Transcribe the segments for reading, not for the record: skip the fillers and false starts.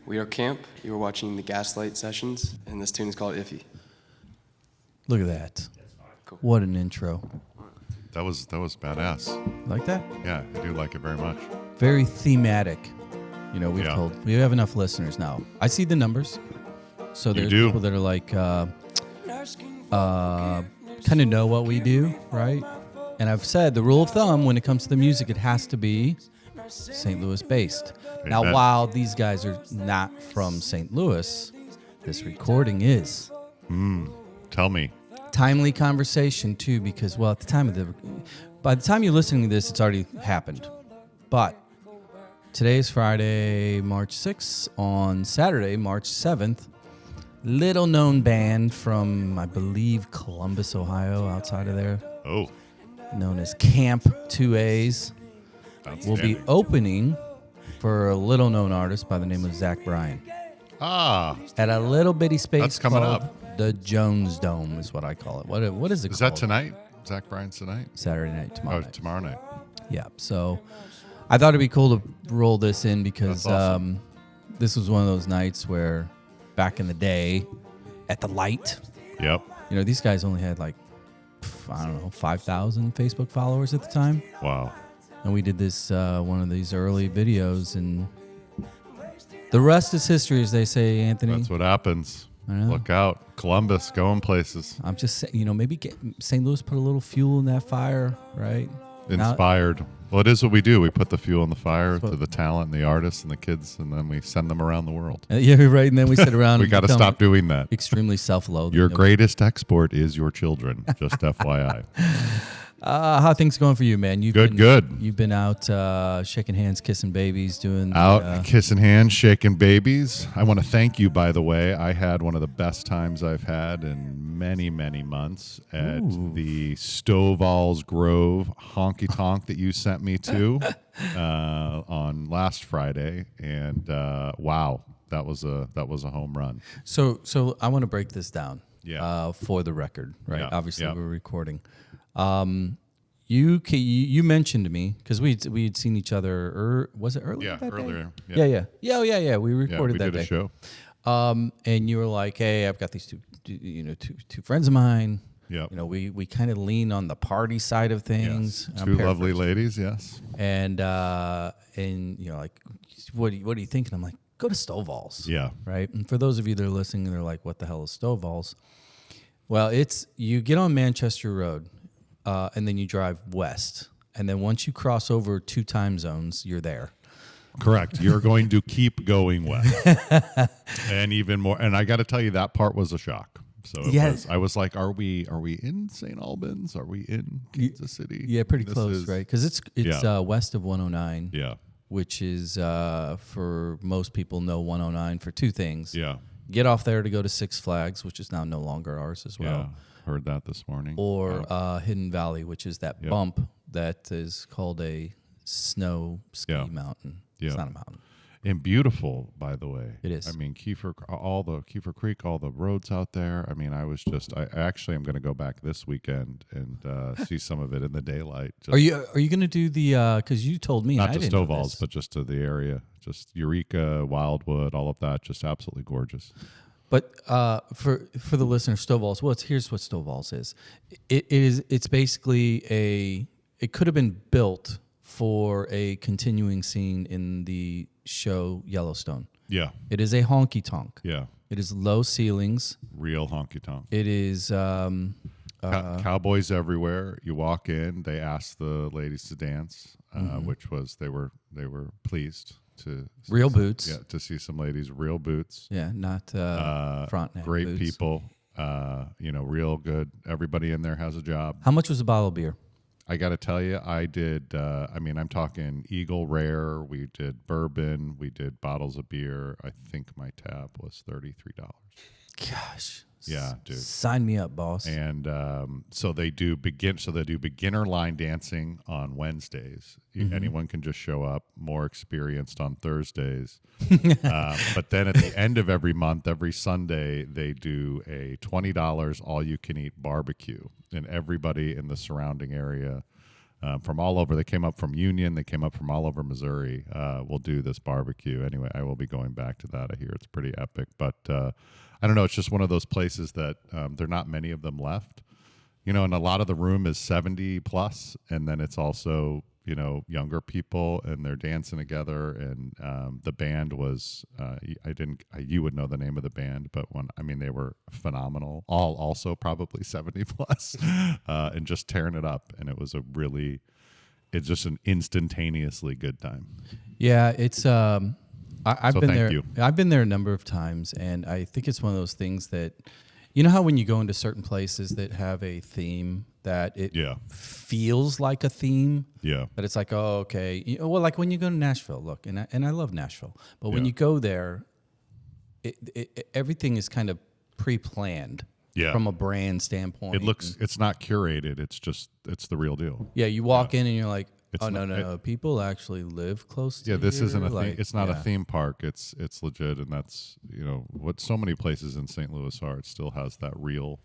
We are Camp. You are watching the Gaslight sessions, and this tune is called Iffy. Look at that. Cool. What an intro. That was badass. Like that? Yeah, I do like it very much. Very thematic. You know, we have enough listeners now. I see the numbers. So there's people that are like, kind of know what we do, right? And I've said the rule of thumb when it comes to the music, it has to be St. Louis based. Amen. Now, while these guys are not from St. Louis, this recording is. Tell me. Timely conversation too, because at the time of by the time you're listening to this, it's already happened. But today is Friday, March 6th. On Saturday, March 7th, little known band from, I believe, Columbus, Ohio, outside of there. Oh. Known as Camp 2A's. Will be opening for a little known artist by the name of Zach Bryan. At a little bitty space That's coming called up. The Jones Dome is what I call it. What is it called? Is that tonight? Zach Bryan's tonight? Saturday night, tomorrow night. Tomorrow night. Yeah. So I thought it'd be cool to roll this in because awesome. This was one of those nights where back in the day at the Light, Yep. you know, these guys only had like, I don't know, 5,000 Facebook followers at the time. Wow. And we did this, one of these early videos, and the rest is history, as they say, Anthony. That's what happens. I know. Look out. Columbus, going places. I'm just saying, you know, maybe St. Louis put a little fuel in that fire, right? Inspired. Well, it is what we do. We put the fuel in the fire to the talent and the artists and the kids, and then we send them around the world. Yeah, right. And then we sit around. We got to stop doing that. Extremely self-loathing. Your greatest export is your children, just FYI. How things going for you, man? Good. You've been out shaking hands, kissing babies, doing kissing hands, shaking babies. I want to thank you, by the way. I had one of the best times I've had in many, many months at the Stovall's Grove honky tonk that you sent me to on last Friday, and wow, that was a home run. So I want to break this down. Yeah. For the record, right? Yeah. Obviously, Yeah. we're recording. You mentioned to me because we'd seen each other. Was it earlier? Yeah, that earlier. Day? Yeah. We recorded that did day. a show. And you were like, "Hey, I've got these two friends of mine. Yep. You know, we kind of lean on the party side of things. Yes. Two lovely ladies. Yes. And you know, like, what are you thinking? I'm like, go to Stovall's. Yeah. Right. And for those of you that are listening, they're like, what the hell is Stovall's? Well, you get on Manchester Road, and then you drive west, and then once you cross over 2 time zones, you're there. Correct. You're going to keep going west, and even more. And I got to tell you, that part was a shock. So I was like, are we in St. Albans? Are we in Kansas City? Yeah, pretty close, right? Because it's west of 109. Yeah. Which is for most people know 109 for 2 things. Yeah. Get off there to go to Six Flags, which is now no longer ours as well. Yeah. Heard that this morning. Or Hidden Valley, which is that bump that is called a snow ski mountain. Yeah. It's not a mountain. And beautiful, by the way. It is. I mean, Kiefer Creek, all the roads out there. I mean, I actually am going to go back this weekend and see some of it in the daylight. Are you going to do the, because you told me, not and I to didn't know Stovall's, this. but just to the area, just Eureka, Wildwood, all of that, just absolutely gorgeous. But for the listener, Stovall's, here's what Stovall's is. It's basically it could have been built for a continuing scene in the show Yellowstone. Yeah. It is a honky tonk. Yeah. It is low ceilings. Real honky tonk. It is cowboys everywhere. You walk in, they ask the ladies to dance, which was they were pleased to real boots. Yeah, to see some ladies, real boots. Yeah, not front neck great boots. People. Real good. Everybody in there has a job. How much was a bottle of beer? I got to tell you, I did. I'm talking Eagle Rare. We did bourbon. We did bottles of beer. I think my tab was $33. Gosh. Yeah, dude. Sign me up, boss. And so they do beginner line dancing on Wednesdays. Anyone can just show up. More experienced on Thursdays. But then at the end of every month, every Sunday, they do a $20 all-you-can-eat barbecue, and everybody in the surrounding area from all over. They came up from Union. They came up from all over Missouri. We'll do this barbecue. Anyway, I will be going back to that. I hear it's pretty epic. But I don't know. It's just one of those places that there are not many of them left. And a lot of the room is 70 plus, and then it's also, younger people, and they're dancing together. And the band was, you would know the name of the band, but they were phenomenal. All also probably 70 plus, and just tearing it up. And it's just an instantaneously good time. Yeah, it's I've So been thank there. you. I've been there a number of times, and I think it's one of those things that, how when you go into certain places that have a theme that it feels like a theme. Yeah. But it's like, oh, okay. Well, like when you go to Nashville, look, and I love Nashville, but when you go there, everything is kind of pre-planned. Yeah. From a brand standpoint. It's not curated. It's the real deal. Yeah, you walk in and you're like, It's oh, not- no. People actually live close to This here. isn't a theme. Like, It's not a theme park. It's legit, and that's what so many places in St. Louis are. It still has that real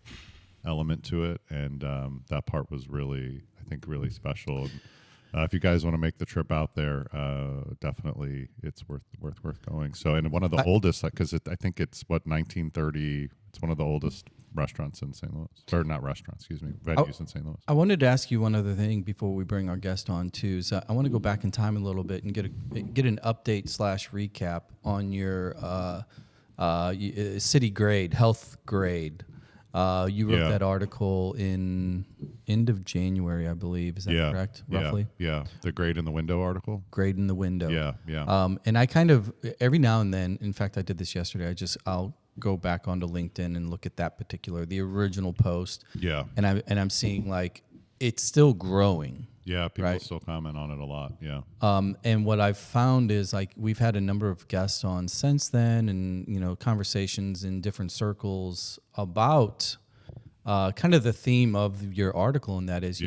element to it, and that part was really, I think, really special. And, if you guys want to make the trip out there, definitely it's worth going. So, and one of the oldest, because I think it's 1930. It's one of the oldest restaurants in St. Louis, or not restaurants, excuse me, venues in St. Louis. I wanted to ask you one other thing before we bring our guest on too. So I want to go back in time a little bit and get an update / recap on your city grade, health grade. You wrote that article in end of January, I believe. Is that correct? Roughly. Yeah. The grade in the window article. Grade in the window. Yeah. And I kind of every now and then. In fact, I did this yesterday. I'll go back onto LinkedIn and look at the original post. Yeah. And I'm seeing like it's still growing. Yeah, people right? still comment on it a lot. Yeah. And what I've found is like we've had a number of guests on since then, and conversations in different circles about kind of the theme of your article, and that is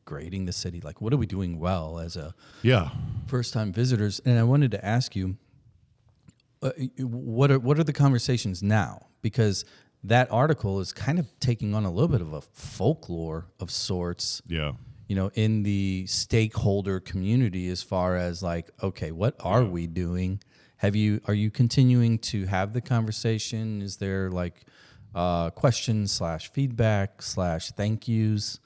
grading the city. Like, what are we doing well as a first-time visitors? And I wanted to ask you, what are the conversations now? Because that article is kind of taking on a little bit of a folklore of sorts. Yeah. In the stakeholder community, as far as like, okay, what are we doing? Are you continuing to have the conversation? Is there like questions / feedback / thank yous?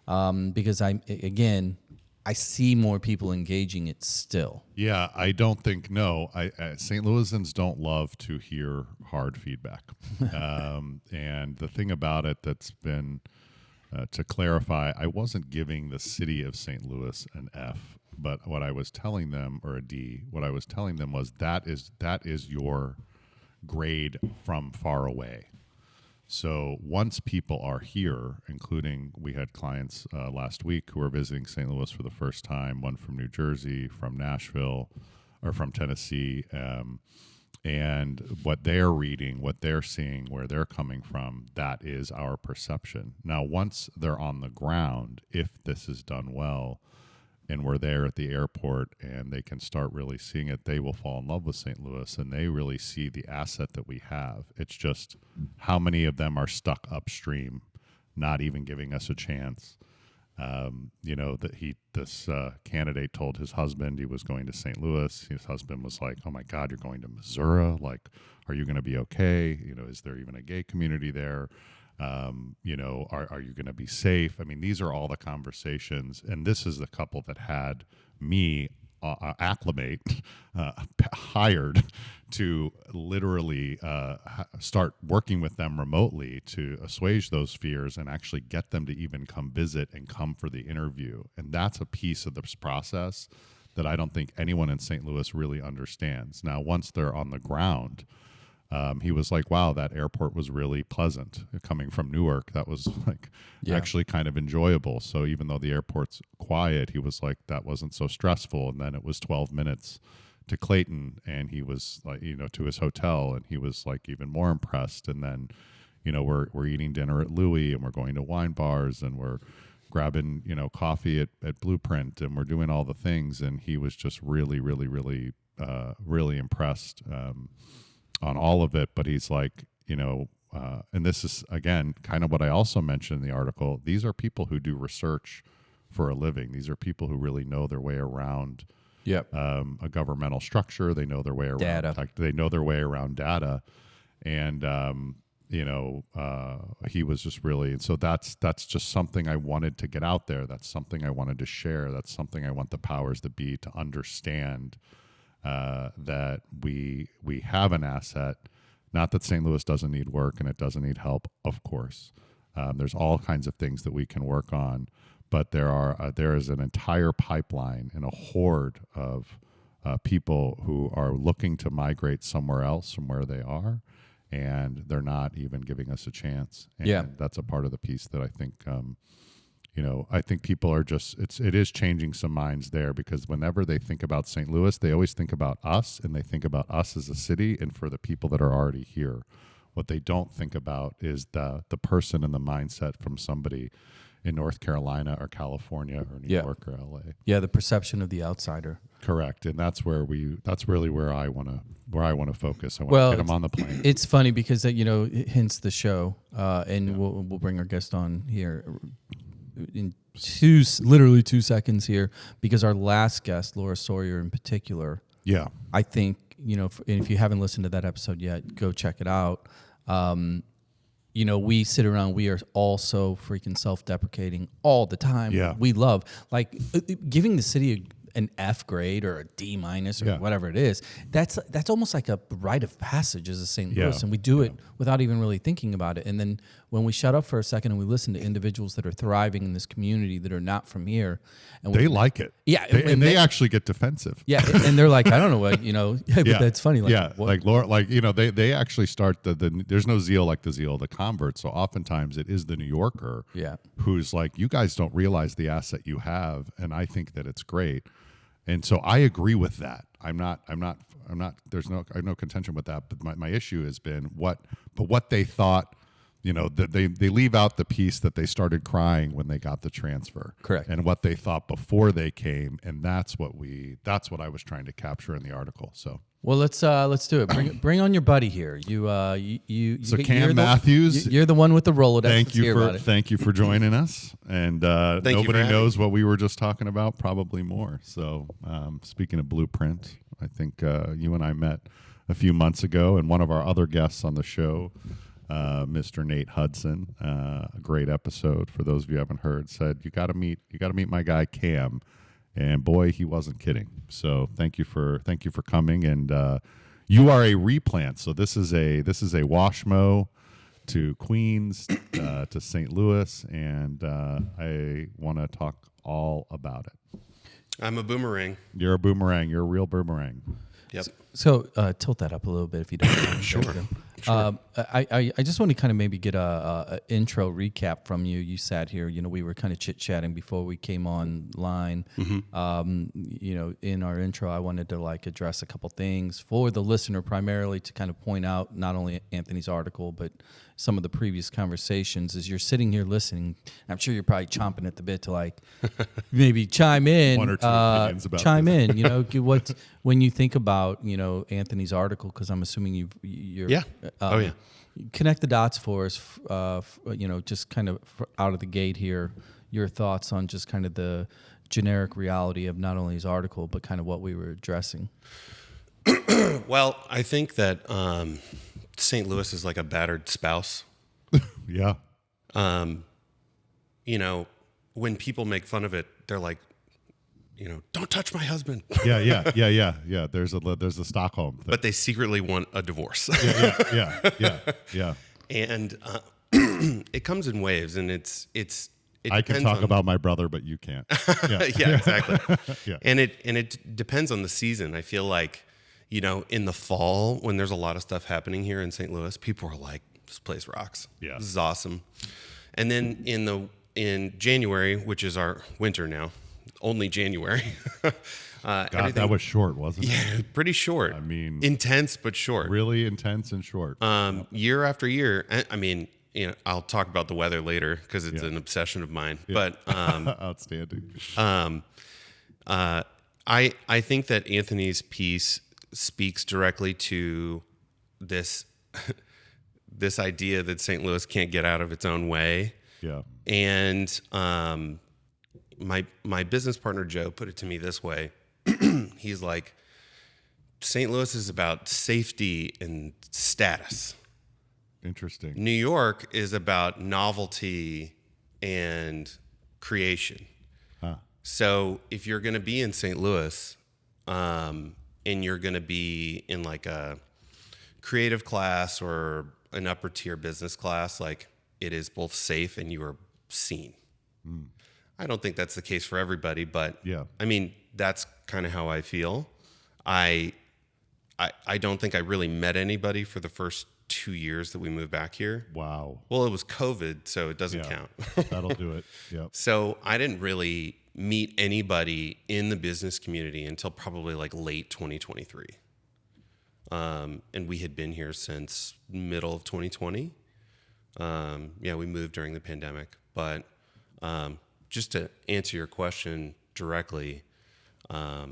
Because I see more people engaging it still. Yeah, I don't think St. Louisans don't love to hear hard feedback. And the thing about it that's been, to clarify, I wasn't giving the city of St. Louis an F, but what I was telling them, or a D, what I was telling them was that is your grade from far away. So once people are here, including we had clients last week who were visiting St. Louis for the first time, one from New Jersey, from Nashville, or from Tennessee, and what they're reading, what they're seeing, where they're coming from, that is our perception. Now, once they're on the ground, if this is done well, and we're there at the airport and they can start really seeing it, they will fall in love with St. Louis, and they really see the asset that we have. It's just how many of them are stuck upstream, not even giving us a chance. This candidate told his husband he was going to St. Louis. His husband was like, "Oh my God, you're going to Missouri? Like, are you going to be okay? Is there even a gay community there? Are you going to be safe?" I mean, these are all the conversations, and this is the couple that had me Acclimate hired to literally start working with them remotely to assuage those fears and actually get them to even come visit and come for the interview. And that's a piece of this process that I don't think anyone in St. Louis really understands. Now, once they're on the ground, he was like, wow, that airport was really pleasant. Coming from Newark, that was actually kind of enjoyable. So even though the airport's quiet, he was like, that wasn't so stressful. And then it was 12 minutes to Clayton, and he was like, to his hotel, and he was like even more impressed. And then, we're eating dinner at Louis, and we're going to wine bars, and we're grabbing, coffee at Blueprint, and we're doing all the things. And he was just really, really, really, really impressed on all of it. But he's like, and this is, again, kind of what I also mentioned in the article. These are people who do research for a living. These are people who really know their way around Yep. a governmental structure. They know their way around Data. They know their way around data, and he was just really. And so that's just something I wanted to get out there. That's something I wanted to share. That's something I want the powers that be to understand, that we have an asset. Not that St. Louis doesn't need work and it doesn't need help, of course. There's all kinds of things that we can work on, but there is an entire pipeline and a horde of people who are looking to migrate somewhere else from where they are, and they're not even giving us a chance. And that's a part of the piece that I think, I think people are it is changing some minds there, because whenever they think about St. Louis, they always think about us, and they think about us as a city and for the people that are already here. What they don't think about is the person and the mindset from somebody in North Carolina or California or New York or LA. Yeah, the perception of the outsider. Correct, and that's really where I want to focus. I want to get them on the plane. It's funny because hence the show, and we'll bring our guest on here in literally 2 seconds here, because our last guest, Laura Sawyer in particular. Yeah, I think and if you haven't listened to that episode yet, go check it out. We sit around, we are all so freaking self-deprecating all the time. Yeah. We love, giving the city an F grade or a D minus or whatever it is. That's almost like a rite of passage as a St. Louis, and we do it without even really thinking about it. And then when we shut up for a second and we listen to individuals that are thriving in this community that are not from here, and they like it. Yeah, they actually get defensive. Yeah, and they're like, I don't know what, but that's funny. Like Laura, they actually start the there's no zeal like the zeal of the convert. So oftentimes it is the New Yorker who's like, you guys don't realize the asset you have, and I think that it's great. And so I agree with that. I'm not, I have no contention with that. But my issue has been what they thought, that they leave out the piece that they started crying when they got the transfer. Correct. And what they thought before they came. And that's what I was trying to capture in the article. So. Well, let's do it. Bring on your buddy here. So Cam Mathews, you're the one with the Rolodex. Thank you for joining us. And nobody knows what we were just talking about, probably more. So speaking of Blueprint, I think you and I met a few months ago, and one of our other guests on the show, Mr. Nate Hudson, a great episode. For those of you who haven't heard, said you got to meet my guy Cam. And boy, he wasn't kidding. So thank you for coming. And you are a replant. So this is a Washmo to Queens to St. Louis, and I want to talk all about it. I'm a boomerang. You're a boomerang. You're a real boomerang. Yep. So tilt that up a little bit if you don't mind. Sure. I just want to kind of maybe get a intro recap from you. You sat here, we were kind of chit-chatting before we came online. Mm-hmm. In our intro, I wanted to address a couple things for the listener, primarily to kind of point out not only Anthony's article, but some of the previous conversations. As you're sitting here listening, I'm sure you're probably chomping at the bit to maybe chime in. One or two opinions about chime this. in. What when you think about Anthony's article, because I'm assuming you're connect the dots for us. Just kind of out of the gate here, your thoughts on just kind of the generic reality of not only his article but kind of what we were addressing. Well, I think that St. Louis is like a battered spouse. Yeah. When people make fun of it, they're like, don't touch my husband. Yeah. There's a Stockholm thing. But they secretly want a divorce. Yeah. And it comes in waves, and it I can talk about my brother, but you can't. Yeah, exactly. Yeah. And it depends on the season. I feel like, in the fall, when there's a lot of stuff happening here in St. Louis, people are like, this place rocks. Yeah. This is awesome. And then in January, which is our winter now, only January. God, that was short, wasn't it? Yeah, pretty short. I mean, intense but short. Really intense and short. Year after year. I mean, I'll talk about the weather later because it's an obsession of mine. Yeah. But outstanding. I think that Anthony's piece speaks directly to this this idea that St. Louis can't get out of its own way. Yeah. And my business partner Joe put it to me this way. He's like, St. Louis is about safety and status. Interesting. New York is about novelty and creation. Huh. So if you're going to be in St. Louis, and you're going to be in like a creative class or an upper tier business class, like it is both safe and you are seen. I don't think that's the case for everybody, but Yeah. I mean, that's kind of how I feel. I don't think I really met anybody for the first 2 years that we moved back here. Wow. Well, it was COVID, so it doesn't Yeah. count. That'll do it. Yep. So I didn't really meet anybody in the business community until probably like late 2023. And we had been here since middle of 2020. Yeah, we moved during the pandemic. But just to answer your question directly, I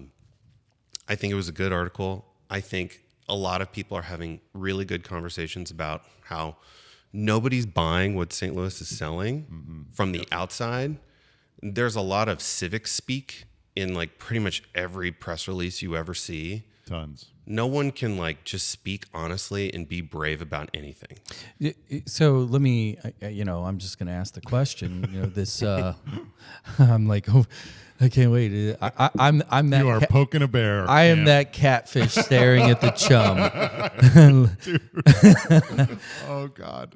think it was a good article. I think a lot of people are having really good conversations about how nobody's buying what St. Louis is selling from the outside. There's a lot of civic speak in like pretty much every press release you ever see. Tons. No one can like just speak honestly and be brave about anything. So let me, I'm just going to ask the question. This, I'm like, oh, I can't wait. I'm that. You are poking a bear. I am that catfish staring at the chum. Oh God.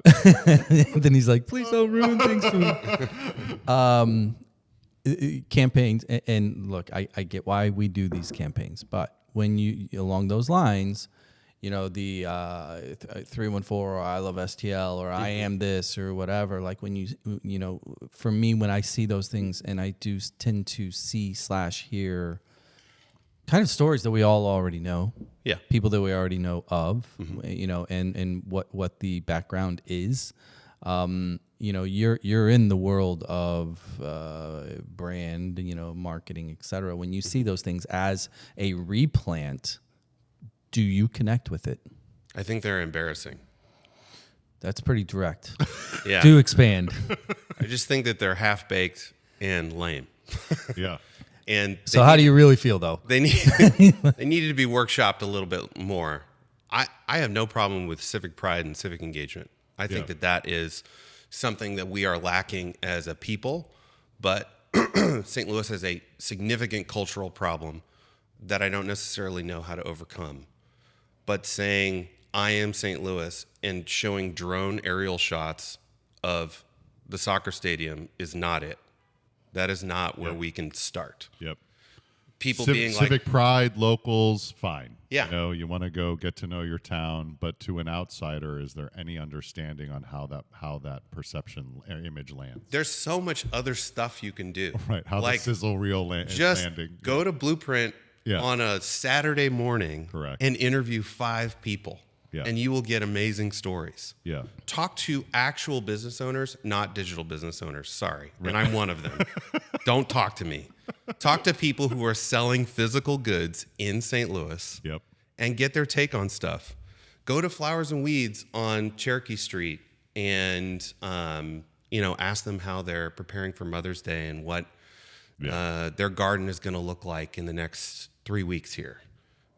Then he's like, please don't ruin things for me. Campaigns, and look, I get why we do these campaigns, but when you along those lines, the 314 or I love STL or I am this or whatever, like when for me, when I see those things, and I do tend to see/hear kind of stories that we all already know. Yeah. People that we already know of, and what the background is. You're in the world of brand, marketing, et cetera. When you see those things as a replant, do you connect with it? I think they're embarrassing. That's pretty direct. Yeah. Do expand. I just think that they're half-baked and lame. Yeah. And So how do you really feel, though? they needed to be workshopped a little bit more. I have no problem with civic pride and civic engagement. I think that is something that we are lacking as a people, but St. Louis has a significant cultural problem that I don't necessarily know how to overcome. But saying, I am St. Louis, and showing drone aerial shots of the soccer stadium is not it. That is not where we can start. Yep. People being civic pride, locals, fine. Yeah. You want to go get to know your town, but to an outsider, is there any understanding on how that perception image lands? there's so much other stuff you can do. Right. How the sizzle reel is Just landing. go to Blueprint on a Saturday morning. Correct. And interview 5 people. Yeah. And you will get amazing stories. Yeah. Talk to actual business owners, not digital business owners. Sorry. And I'm one of them. Don't talk to me. Talk to people who are selling physical goods in St. Louis. Yep. And get their take on stuff. Go to Flowers and Weeds on Cherokee Street and ask them how they're preparing for Mother's Day and what their garden is going to look like in the next 3 weeks here.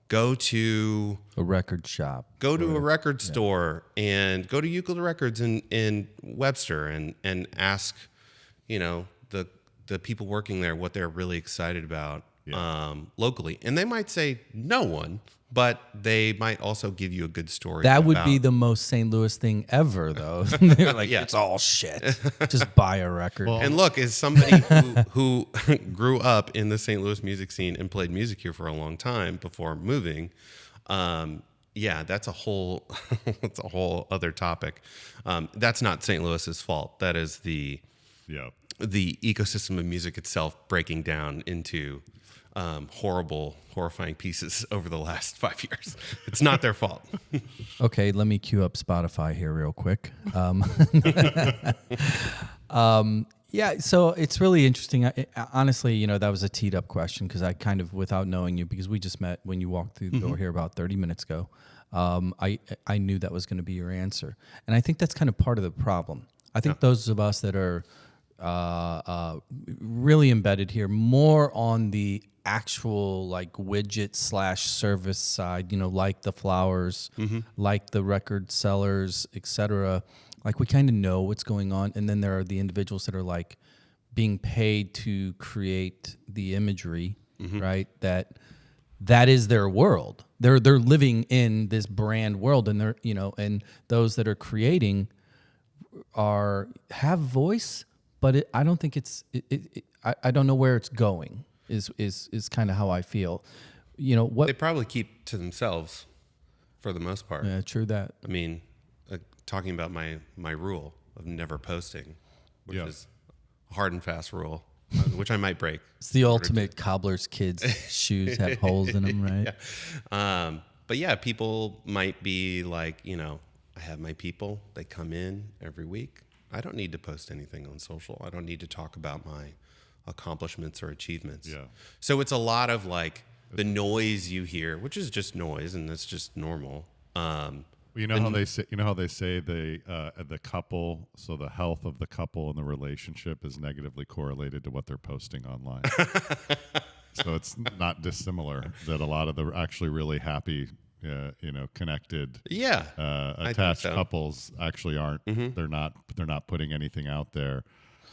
Go to A record shop. a record store and go to Euclid Records in Webster and ask, the people working there what they're really excited about locally. And they might say no one, but they might also give you a good story. That would be the most St. Louis thing ever, though. They're like, it's all shit. Just buy a record. And look, as somebody who grew up in the St. Louis music scene and played music here for a long time before moving, that's a whole other topic. That's not St. Louis's fault. That is the ecosystem of music itself breaking down into horrifying pieces over the last 5 years. It's not their fault. Okay, let me cue up Spotify here real quick. So it's really interesting. Honestly, that was a teed up question because I kind of, without knowing you, because we just met when you walked through the door here about 30 minutes ago, I knew that was going to be your answer. And I think that's kind of part of the problem. I think those of us that are really embedded here, more on the actual like widget / service side, like the flowers, like the record sellers, etc. Like we kind of know what's going on. And then there are the individuals that are like being paid to create the imagery, right? That is their world. They're living in this brand world, and they're, and those that are creating have voice, but I don't think I don't know where it's going. Is kind of how I feel. What They probably keep to themselves for the most part. Yeah, true that. I mean, talking about my rule of never posting, which is a hard and fast rule, which I might break. It's the ultimate cobbler's kids' shoes have holes in them, right? Yeah. But yeah, people might be like, I have my people. They come in every week. I don't need to post anything on social. I don't need to talk about my accomplishments or achievements. Yeah. So it's a lot of like the noise you hear, which is just noise, and that's just normal. How they say the couple, so the health of the couple and the relationship is negatively correlated to what they're posting online. So it's not dissimilar that a lot of the actually really happy connected attached couples actually aren't they're not putting anything out there.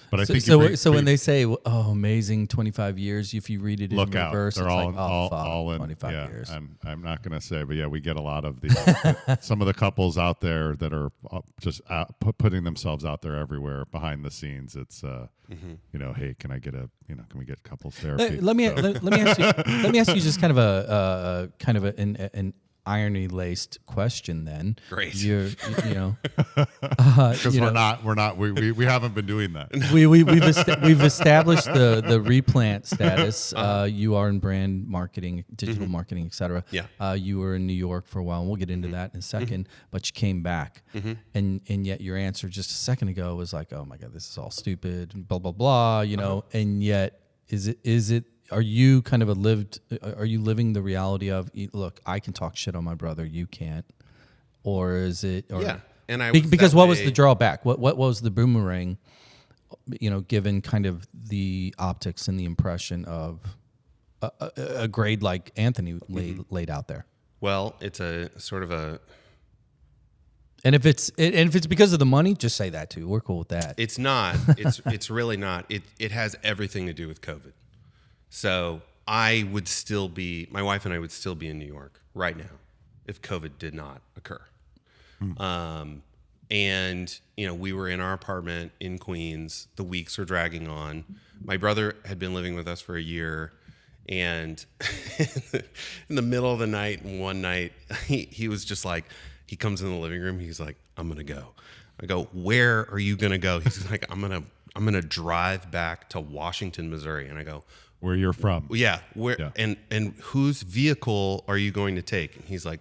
But I think so when they say, "Oh, amazing 25 years," if you read it in reverse, they're it's all in 25 years. I'm not going to say, but yeah, we get a lot of the some of the couples out there that are just putting themselves out there everywhere behind the scenes. It's hey, can we get couples therapy? Let me ask you just kind of an irony-laced question then. Great. Because we haven't been doing that. We've established the replant status. You are in brand marketing, digital marketing, etc. Yeah. You were in New York for a while, and we'll get into that in a second. But you came back, and yet your answer just a second ago was like, "Oh my God, this is all stupid," blah blah blah. And yet is it? Are you are you living the reality of, look, I can talk shit on my brother, you can't? Or is it? Or, and because what was the drawback? What was the boomerang, given kind of the optics and the impression of a grade like Anthony laid out there? Well, it's a sort of a... And if it's because of the money, just say that too. We're cool with that. It's not. It's really not. It has everything to do with COVID. So my wife and I would still be in New York right now if COVID did not occur. And, we were in our apartment in Queens. The weeks were dragging on. My brother had been living with us for a year. And in the middle of the night, one night, he was just like, he comes in the living room. He's like, "I'm going to go." I go, "Where are you going to go?" He's like, I'm going to drive back to Washington, Missouri. And I go, "Where you're from?" Yeah. And whose vehicle are you going to take? And he's like,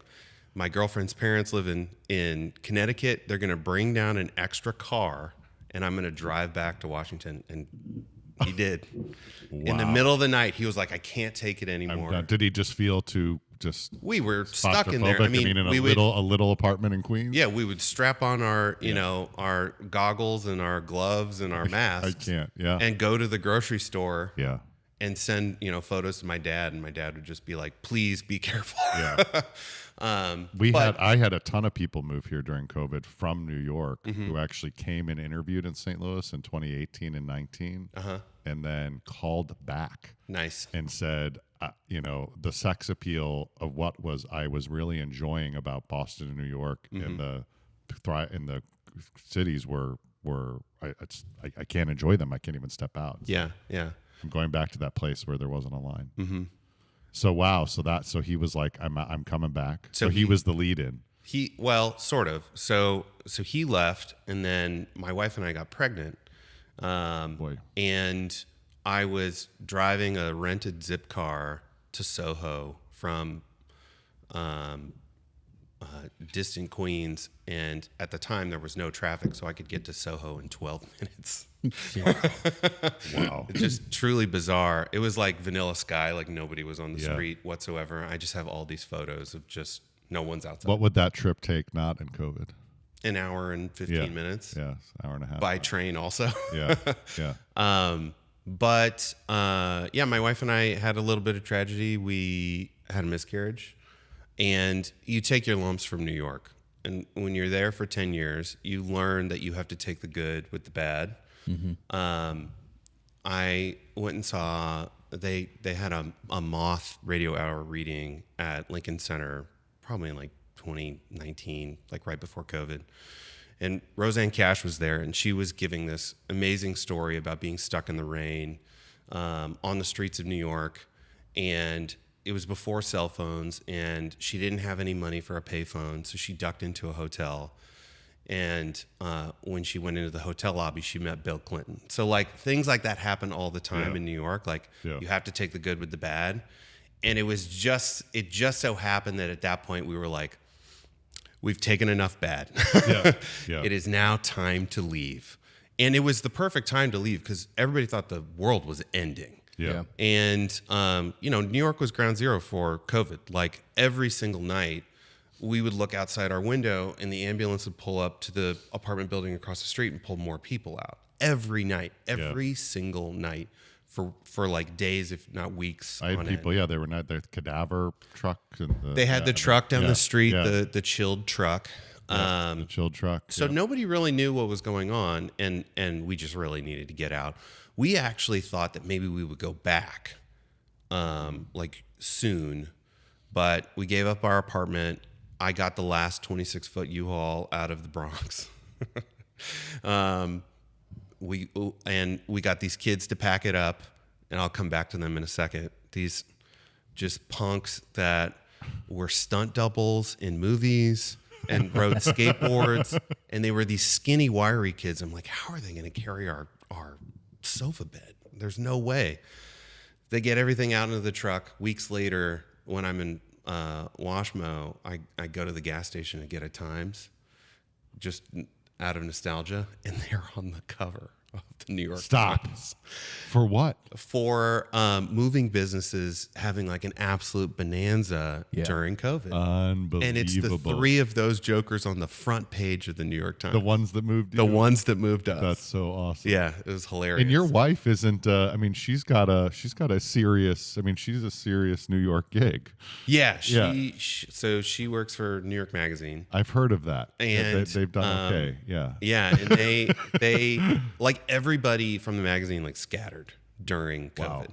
"My girlfriend's parents live in Connecticut. They're going to bring down an extra car, and I'm going to drive back to Washington." And he did. Wow. In the middle of the night, he was like, "I can't take it anymore." Did he just feel We were stuck in there. In a little apartment in Queens? Yeah, we would strap on our, our goggles and our gloves and our masks. I can't. Yeah. And go to the grocery store. Yeah. And send photos to my dad, and my dad would just be like, "Please be careful." Yeah. I had a ton of people move here during COVID from New York who actually came and interviewed in St. Louis in 2018 and 19, and then called back. Nice. And said, the sex appeal of what I was really enjoying about Boston and New York in the cities were I can't enjoy them. I can't even step out. Yeah. Yeah. I'm going back to that place where there wasn't a line. So wow. So he was like, I'm coming back. So he was the lead in. Sort of. So he left, and then my wife and I got pregnant. And I was driving a rented zip car to Soho from distant Queens, and at the time there was no traffic, so I could get to Soho in 12 minutes. Wow. It's just truly bizarre. It was like Vanilla Sky, like nobody was on the street whatsoever. I just have all these photos of just no one's outside. What would that trip take not in COVID? an hour and 15 minutes. Yeah, hour and a half. By train also. Yeah, yeah. But my wife and I had a little bit of tragedy. We had a miscarriage, and you take your lumps from New York. And when you're there for 10 years, you learn that you have to take the good with the bad. Mm-hmm. I went and saw, they had a Moth radio hour reading at Lincoln Center, probably in like 2019, like right before COVID. And Roseanne Cash was there, and she was giving this amazing story about being stuck in the rain on the streets of New York. And it was before cell phones, and she didn't have any money for a payphone, so she ducked into a hotel. And when she went into the hotel lobby, she met Bill Clinton. So like things like that happen all the time in New York. Like you have to take the good with the bad. And it just so happened that at that point we were like, we've taken enough bad. It is now time to leave. And it was the perfect time to leave because everybody thought the world was ending. Yeah. And, New York was ground zero for COVID. Like every single night, we would look outside our window and the ambulance would pull up to the apartment building across the street and pull more people out. Every night, every single night for like days, if not weeks. I had people, they were not the cadaver truck. And they had the truck down the street, the chilled truck. The chilled truck. So nobody really knew what was going on, and we just really needed to get out. We actually thought that maybe we would go back, like soon, but we gave up our apartment. I got the last 26-foot U-Haul out of the Bronx. We got these kids to pack it up, and I'll come back to them in a second. These just punks that were stunt doubles in movies and rode skateboards, and they were these skinny, wiry kids. I'm like, how are they going to carry our sofa bed? There's no way. They get everything out into the truck. Weeks later, when I'm in Washmo, I go to the gas station to get a Times, just out of nostalgia, and they're on the cover of the New York Times. For what? For moving businesses having like an absolute bonanza during COVID. Unbelievable. And it's the three of those jokers on the front page of the New York Times. The ones that moved you? The ones that moved us. That's so awesome. Yeah, it was hilarious. And your wife isn't she's got a serious, she's a serious New York gig. Yeah, so she works for New York Magazine. I've heard of that. And they've done okay. Yeah. Yeah, and they like everybody from the magazine like scattered during COVID.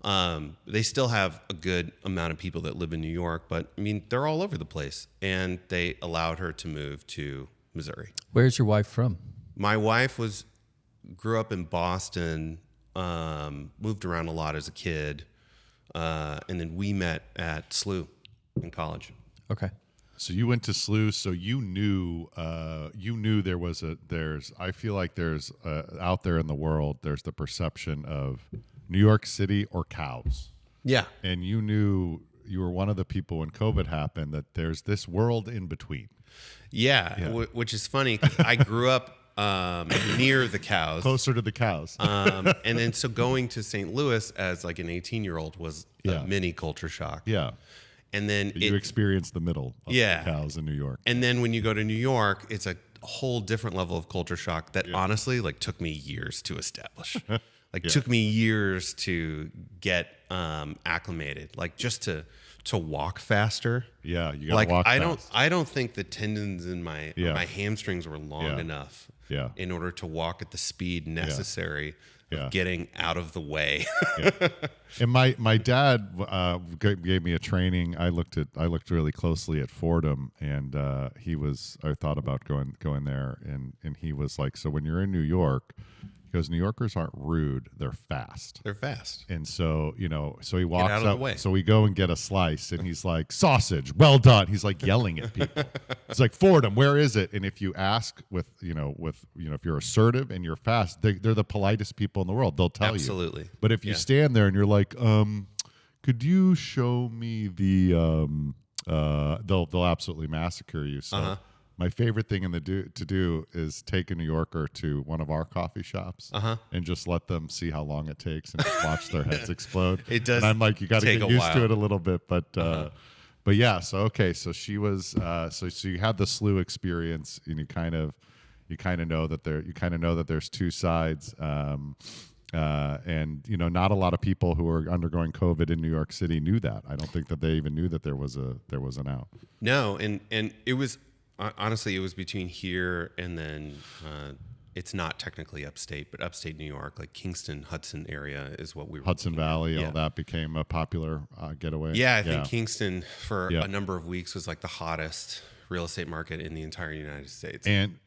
Wow. They still have a good amount of people that live in New York, but they're all over the place. And they allowed her to move to Missouri. Where's your wife from? My wife grew up in Boston, moved around a lot as a kid, and then we met at SLU in college. Okay. So you went to SLU, so you knew I feel like there's out there in the world, there's the perception of New York City or cows. Yeah. And you knew, you were one of the people when COVID happened, that there's this world in between. Yeah. Which is funny because I grew up near the cows. Closer to the cows. And then so going to St. Louis as like an 18-year-old was a mini culture shock. Yeah. And then you experienced the middle of the cows in New York. And then when you go to New York, it's a whole different level of culture shock that honestly like took me years to establish. Took me years to get acclimated, like just to walk faster. Yeah, you gotta walk fast. I don't think the tendons in my hamstrings were long enough in order to walk at the speed necessary of getting out of the way. And my dad gave me a training. I looked really closely at Fordham, and I thought about going there, and he was like, so when you're in New York, he goes, New Yorkers aren't rude, they're fast. They're fast. And so, so he walks out of up, the way. so we go and get a slice, and he's like, sausage, well done. He's like yelling at people. He's like, Fordham, where is it? And if you ask if you're assertive and you're fast, they're the politest people in the world. They'll tell you. Absolutely. But if you stand there and you're like, could you show me the, they'll absolutely massacre you. So my favorite thing to do is take a New Yorker to one of our coffee shops and just let them see how long it takes and just watch their heads explode. It does. And I'm like, you got to get used to it a little bit, but But yeah, so okay, so she was so you had the SLU experience, and you kind of know that there's two sides. And not a lot of people who are undergoing COVID in New York City knew that. I don't think that they even knew that there was an out. No, and it was honestly it was between here and then it's not technically upstate, but upstate New York, like Kingston, Hudson area is what we were. Hudson Valley, all that became a popular getaway. Yeah, I think Kingston for a number of weeks was like the hottest real estate market in the entire United States. And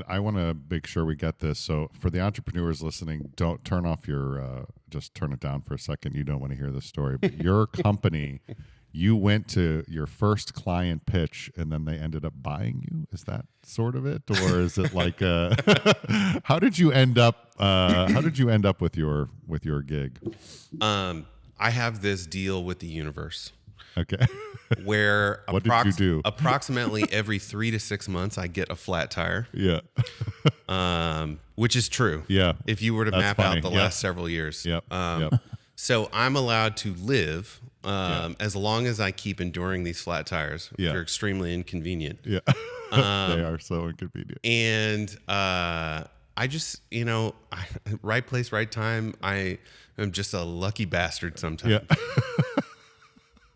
I want to make sure we get this. So for the entrepreneurs listening, don't turn off your just turn it down for a second. You don't want to hear this story. But your company, you went to your first client pitch and then they ended up buying you. Is that sort of it, or is it like how did you end up with your gig? I have this deal with the universe. Okay. Where what did you do? Approximately every 3 to 6 months, I get a flat tire. Yeah. Which is true. Yeah. If you were to map out the last several years. Yep. So I'm allowed to live as long as I keep enduring these flat tires, which are extremely inconvenient. Yeah. They are so inconvenient. And I just, right place, right time. I am just a lucky bastard sometimes. Yeah.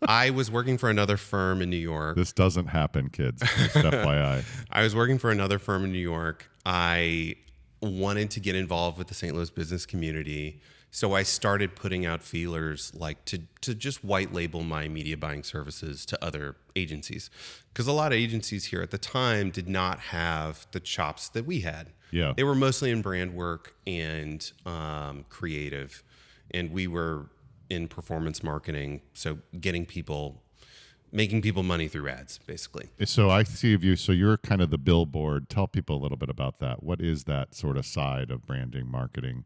I was working for another firm in New York. This doesn't happen, kids. Just FYI. I was working for another firm in New York. I wanted to get involved with the St. Louis business community. So I started putting out feelers like to just white label my media buying services to other agencies. Because a lot of agencies here at the time did not have the chops that we had. Yeah. They were mostly in brand work and creative. And we were in performance marketing, so making people money through ads, basically. So I see of you, so you're kind of the billboard. Tell people a little bit about that. What is that sort of side of branding, marketing?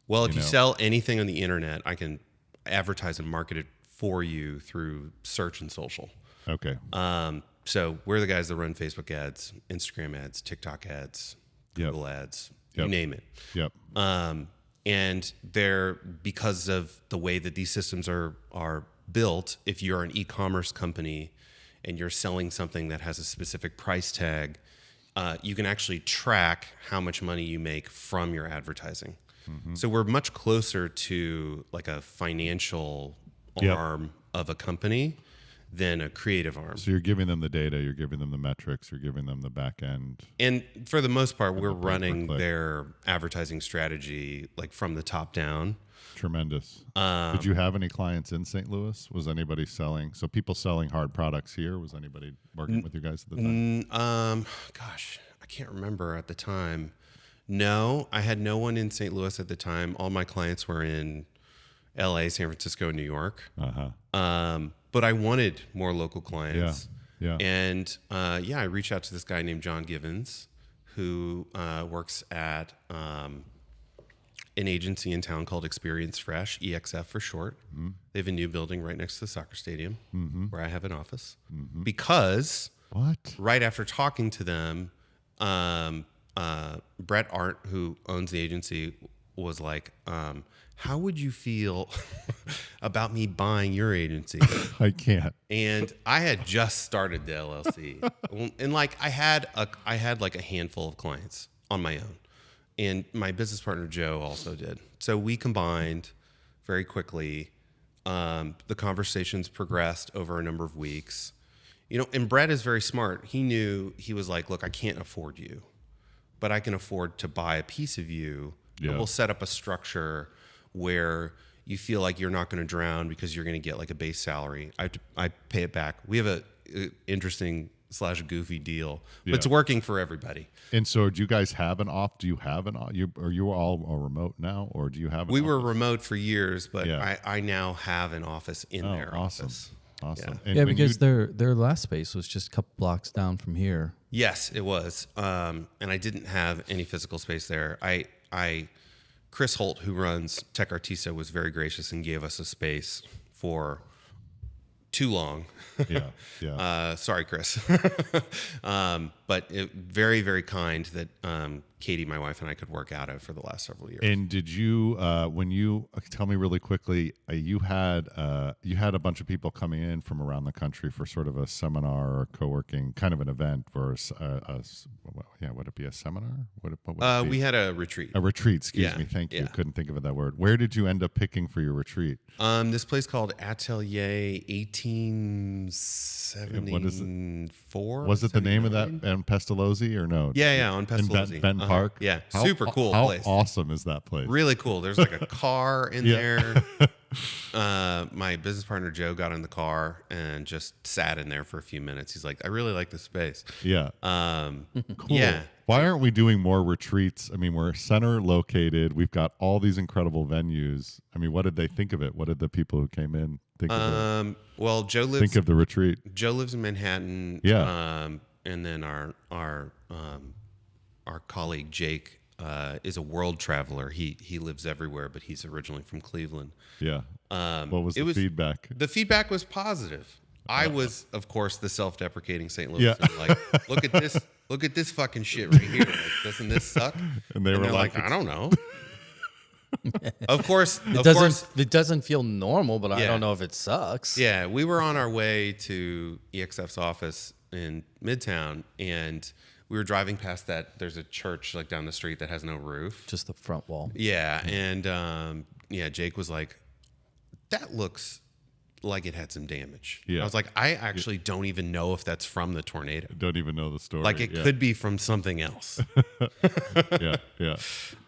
Well, if you sell anything on the internet, I can advertise and market it for you through search and social. Okay. So we're the guys that run Facebook ads, Instagram ads, TikTok ads, Google ads, you name it. Yep. And they're, because of the way that these systems are built, if you're an e-commerce company and you're selling something that has a specific price tag, you can actually track how much money you make from your advertising. Mm-hmm. So we're much closer to like a financial arm of a company than a creative arm. So you're giving them the data, you're giving them the metrics, you're giving them the back end. And for the most part, we're running their advertising strategy like from the top down. Tremendous. Did you have any clients in St. Louis? Was anybody selling? So people selling hard products here? Was anybody working with you guys at the time? Gosh, I can't remember at the time. No, I had no one in St. Louis at the time. All my clients were in LA, San Francisco, and New York. But I wanted more local clients. Yeah. And I reached out to this guy named John Givens, who works at an agency in town called Experience Fresh, EXF for short. Mm-hmm. They have a new building right next to the soccer stadium where I have an office. Mm-hmm. Because right after talking to them, Brett Arndt, who owns the agency, was like, how would you feel about me buying your agency? I can't. And I had just started the LLC, and like I had like a handful of clients on my own, and my business partner Joe also did. So we combined very quickly. The conversations progressed over a number of weeks, And Brett is very smart. He was like, look, I can't afford you, but I can afford to buy a piece of you. Yeah. We'll set up a structure where you feel like you're not going to drown because you're going to get like a base salary. I pay it back. We have a interesting / goofy deal, but it's working for everybody. And so, do you guys have an off? Do you have an off? Are you all remote now, or do you have? We were remote for years, but I now have an office in their office. Awesome. Yeah, because their last space was just a couple blocks down from here. Yes, it was. And I didn't have any physical space there. Chris Holt, who runs Tech Artista, was very gracious and gave us a space for too long. Yeah. Sorry, Chris. But very, very kind that Katie, my wife, and I could work out of for the last several years. And did you, when you tell me really quickly, you had a bunch of people coming in from around the country for sort of a seminar or co-working kind of an event, or would it be a seminar? What would it be? We had a retreat. A retreat, excuse Yeah, me. Thank you. yeah. Couldn't think of that word. Where did you end up picking for your retreat? This place called Atelier 1874. What is it? Was it the name of that Pestalozzi or no? Yeah, on Pestalozzi. In Benton Park? Yeah, super cool how place. Awesome is that place? Really cool. There's like a car in there. My business partner Joe got in the car and just sat in there for a few minutes. He's like, I really like this space. Yeah. Cool. Yeah. Why aren't we doing more retreats? I mean, we're center located. We've got all these incredible venues. I mean, what did they think of it? What did the people who came in think of it? Well, Joe lives. Think of the retreat. Joe lives in Manhattan. Yeah. And then our colleague Jake is a world traveler. He lives everywhere, but he's originally from Cleveland. Yeah. What was the feedback? The feedback was positive. I was, of course, the self-deprecating St. Louis. Yeah. Like, look at this fucking shit right here. Like, doesn't this suck? And they're like, I don't know. Of course, it doesn't feel normal, but I Yeah. don't know if it sucks. Yeah, we were on our way to EXF's office in Midtown, and we were driving past that. There's a church like down the street that has no roof. Just the front wall. Yeah, and Jake was like, that looks like it had some damage. Yeah. I was like, I actually don't even know if that's from the tornado. Don't even know the story. Like it could be from something else. Yeah.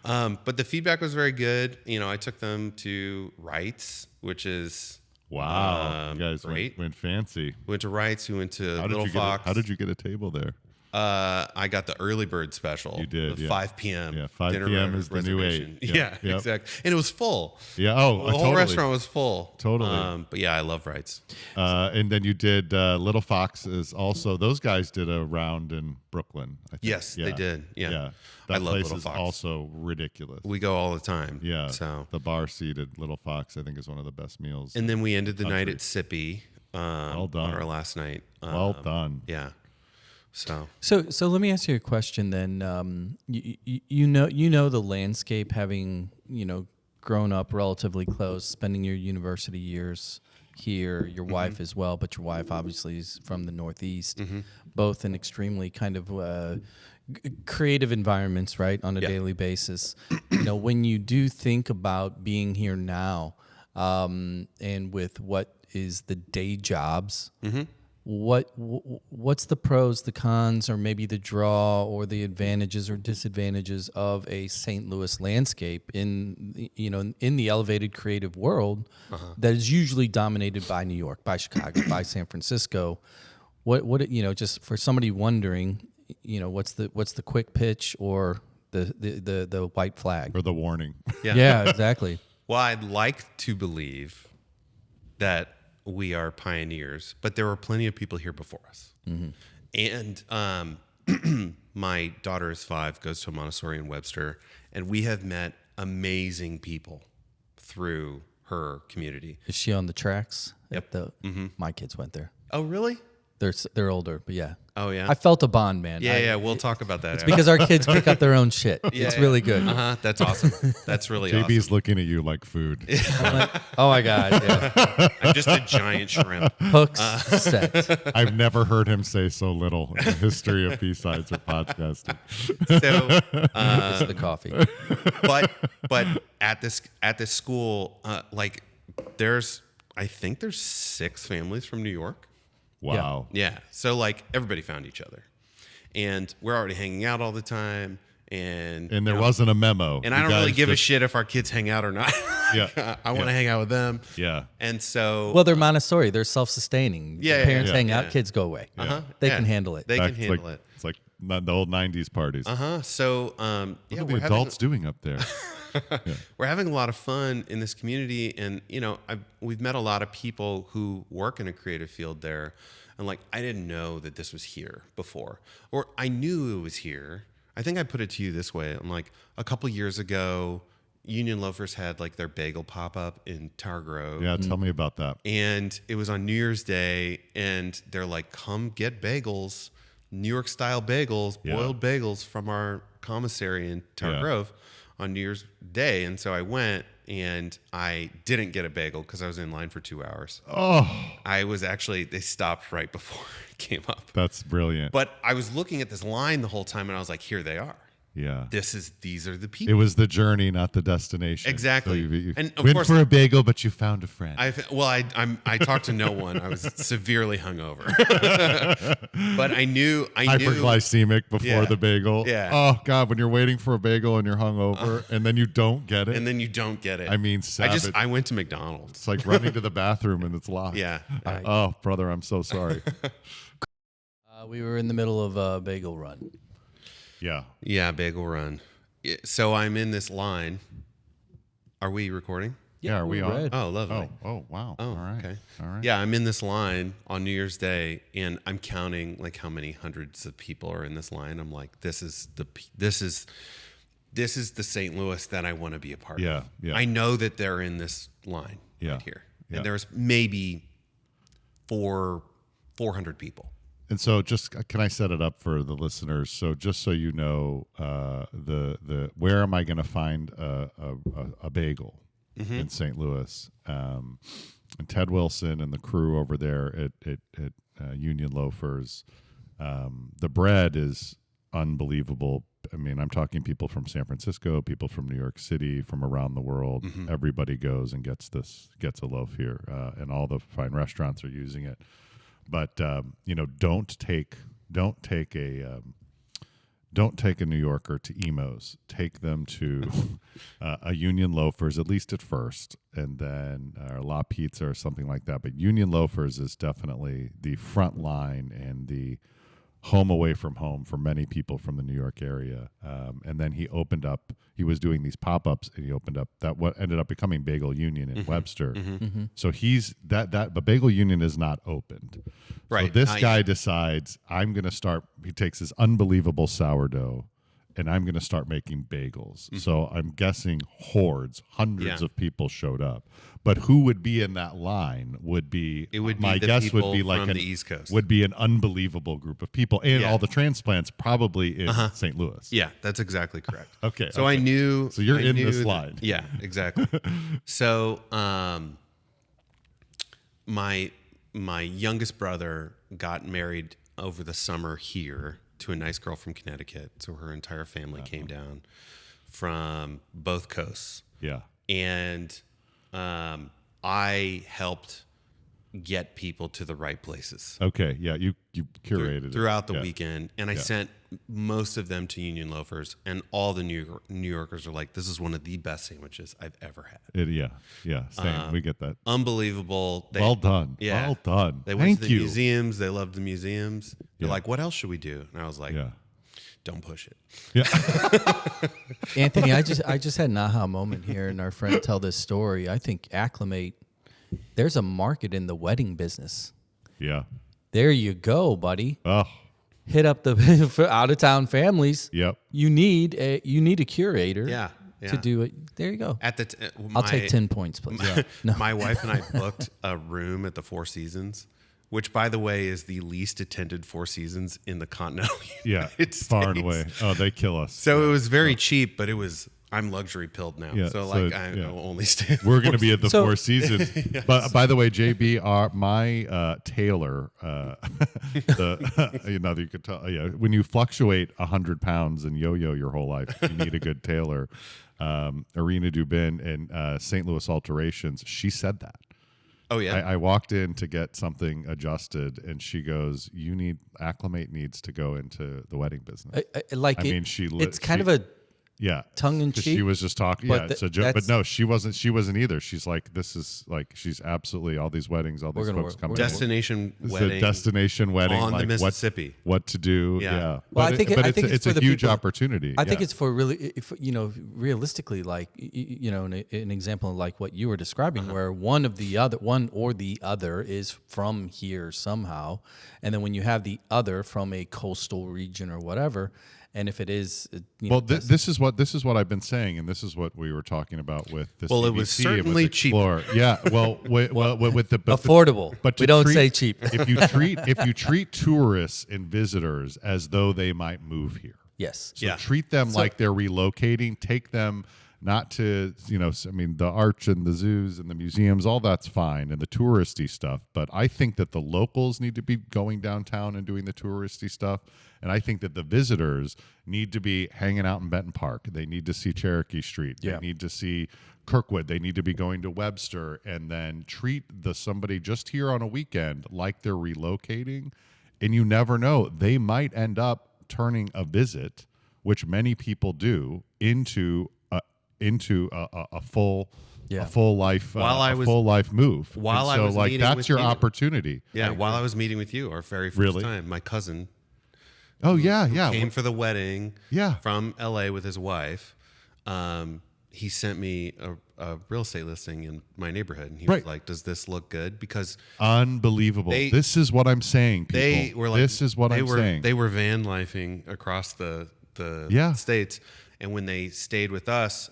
But the feedback was very good. I took them to Wright's, which is Wow. You guys great. went fancy. Went to Wright's. We went to Little How Fox. did you get a table there? I got the early bird special. You did, the yeah. 5 p.m. Yeah, 5 dinner p.m. is the new reservation. 8. Yeah, Yep. exactly. And it was full. Yeah. Oh, The whole totally. restaurant was full. Totally. But yeah, I love Wright's. And then you did Little Foxes also. Those guys did a round in Brooklyn, I think. Yes, they did. Yeah. That I love place Little is Fox. also ridiculous. We go all the time. Yeah. So, the bar seated Little Fox, I think, is one of the best meals. and then we ended the night at Sippy. Well done. On our last night. Well done. Yeah. So So let me ask you a question then. You know the landscape, having grown up relatively close, spending your university years here, your wife as well, but your wife obviously is from the Northeast, both in extremely kind of creative environments, right, on a daily basis. When you do think about being here now, and with what is the day jobs. What's the pros, the cons, or maybe the draw or the advantages or disadvantages of a St. Louis landscape in the elevated creative world that is usually dominated by New York, by Chicago, by San Francisco? What just for somebody wondering, what's the quick pitch or the white flag Or the warning. Yeah, exactly. Well, I'd like to believe that we are pioneers, but there were plenty of people here before us. And my daughter is 5, goes to a Montessori in Webster, and we have met amazing people through her community. Is she on the tracks? Yep. My kids went there. Oh, really? They're older, but yeah. Oh, yeah. I felt a bond, man. Yeah, we'll talk about that. It's because our kids pick up their own shit. It's really good. That's awesome. That's really awesome. JB's looking at you like food. I'm like, oh my God, yeah. I'm just a giant shrimp. Hooks set. I've never heard him say so little in the history of B-Sides or podcasting. So, It's the coffee. but at this school, I think there's 6 families from New York. Wow. Yeah. So everybody found each other, and we're already hanging out all the time. And there wasn't a memo. And I don't really give a shit if our kids hang out or not. Yeah. I want to hang out with them. Yeah. And so, Well, they're Montessori. They're self-sustaining. Yeah, The parents yeah, hang yeah. out, kids go away. Uh-huh. They Yeah. can handle it. They can It's handle like, it. It's like the old 90s parties. So, What are the we're adults doing up there? we're having a lot of fun in this community, and we've met a lot of people who work in a creative field there, and I didn't know that this was here before, or I knew it was here. I think I put it to you this way: I'm a couple years ago, Union Loafers had their bagel pop up in Tower Grove. Yeah, tell me about that. And it was on New Year's Day, and they're like, "Come get bagels." New York style bagels, Yeah. boiled bagels from our commissary in Tower Yeah. Grove on New Year's Day. And so I went and I didn't get a bagel because I was in line for 2 hours. Oh, They stopped right before it came up. that's brilliant. But I was looking at this line the whole time and I was like, here they are. Yeah. These are the It people. was the journey, not the destination. Exactly. So you And of went course- for a bagel, but you found a friend. I talked to no one. I was severely hungover, but I knew Hyperglycemic before Yeah. the bagel. Yeah. Oh God, when you're waiting for a bagel and you're hungover, and then you don't get it. and then you don't get it. I mean, savage. I went to McDonald's. It's like running to the bathroom and it's locked. Yeah. Oh, brother, I'm so sorry. We were in the middle of a bagel run. Yeah. Yeah, bagel run. So I'm in this line. Are we recording? Yeah. Are we on? red. Oh, lovely. Oh, wow. Oh, All right. okay. All right. Yeah, I'm in this line on New Year's Day, and I'm counting like how many hundreds of people are in this line. I'm like, this is the St. Louis that I want to be a part Yeah, of. yeah. I know that they're in this line Yeah, right here, yeah. and there's maybe 400 people. And so, just can I set it up for the listeners? So, just so you know, the where am I going to find a bagel in St. Louis? And Ted Wilson and the crew over there at Union Loafers, the bread is unbelievable. I mean, I'm talking people from San Francisco, people from New York City, from around the world. Everybody goes and gets a loaf here, and all the fine restaurants are using it. But don't take a New Yorker to Emo's. Take them to a Union Loafers, at least at first, and then La Pizza or something like that. But Union Loafers is definitely the front line and the home away from home for many people from the New York area. And then he was doing these pop-ups, and he opened up what ended up becoming Bagel Union in Webster. So but Bagel Union is not opened. Right. So this guy decides, he takes his unbelievable sourdough, and I'm going to start making bagels. So I'm guessing hundreds of people showed up. But who would be in that line would be, my the guess would people be like from the East Coast. would be an unbelievable group of people, and Yeah. all the transplants probably in St. Louis. Yeah, that's exactly correct. Okay, So okay. I knew. So you're I in knew this that- line. Yeah, exactly. So my youngest brother got married over the summer here to a nice girl from Connecticut. So her entire family came down from both coasts. Yeah. And I helped get people to the right places Okay. Yeah. You curated it. throughout the Yeah. weekend, and I sent most of them to Union Loafers, and all the New Yorkers are like, "This is one of the best sandwiches I've ever had." Yeah. Same. We get that. Unbelievable. Well done. Yeah. Well done. They went Thank to the you. museums. They loved the museums. They're Yeah. like, "What else should we do?" And I was like, Yeah. "Don't push it." Yeah. Anthony, I just had an aha moment here, and our friend tell this story. I think Acclimate, there's a market in the wedding business. Yeah. There you go, buddy. Oh. Hit up the for out of town families. Yep. You need a curator. Yeah. To do it. There you go. At the I'll take 10 points, please. No. My wife and I booked a room at the Four Seasons, which, by the way, is the least attended Four Seasons in the continental Yeah. United Far and States. away. Oh, they kill us. So it was very cheap, but I'm luxury pilled now. Yeah, So so, like I yeah. will only stay. at We're going to be at the So- Four Seasons. But by the way, JB, my tailor, you could tell, when you fluctuate 100 pounds and yo-yo your whole life, you need a good tailor. Arena Dubin and St. Louis Alterations, she said that. Oh yeah. I walked in to get something adjusted, and she goes, Acclimate needs to go into the wedding business. It's kind of a Yeah, tongue in 'cause cheek. She was just talking. but Yeah, th- it's a joke. But that's- no, she wasn't. She wasn't either. She's like, this is like, she's absolutely all these weddings, all these gonna folks work- coming. we're in. Destination It's wedding. a destination wedding on the like Mississippi. What to do? Yeah. Yeah. Well, But I think but I think it's for a the huge people- opportunity. I think Yeah. it's for really, if, realistically, like an example like what you were describing, where one or the other is from here somehow, and then when you have the other from a coastal region or whatever, And if it is, Well, this is what I've been saying, and this is what we were talking about with the Well, CBC. it was certainly cheap. Yeah, well, with the affordable. But we to don't treat- say cheap. if you treat tourists and visitors as though they might move here, Yes. so Yeah. treat them like they're relocating. Take them not to, the arch and the zoos and the museums, all that's fine, and the touristy stuff. But I think that the locals need to be going downtown and doing the touristy stuff. And I think that the visitors need to be hanging out in Benton Park. They need to see Cherokee Street. Yeah. They need to see Kirkwood. They need to be going to Webster, and then treat somebody just here on a weekend like they're relocating. And you never know. They might end up turning a visit, which many people do, into a full life full life move. While and I was meeting that's with your you. opportunity. Yeah, while I was meeting with you, our very first Really? time, my cousin Oh yeah. came for the wedding Yeah. from LA with his wife. He sent me a real estate listing in my neighborhood, and he Right. was like, "Does this look good?" Because Unbelievable. They- This is what I'm saying, people. they were like, this is what I'm saying. They were van lifing across the Yeah. states, and when they stayed with us,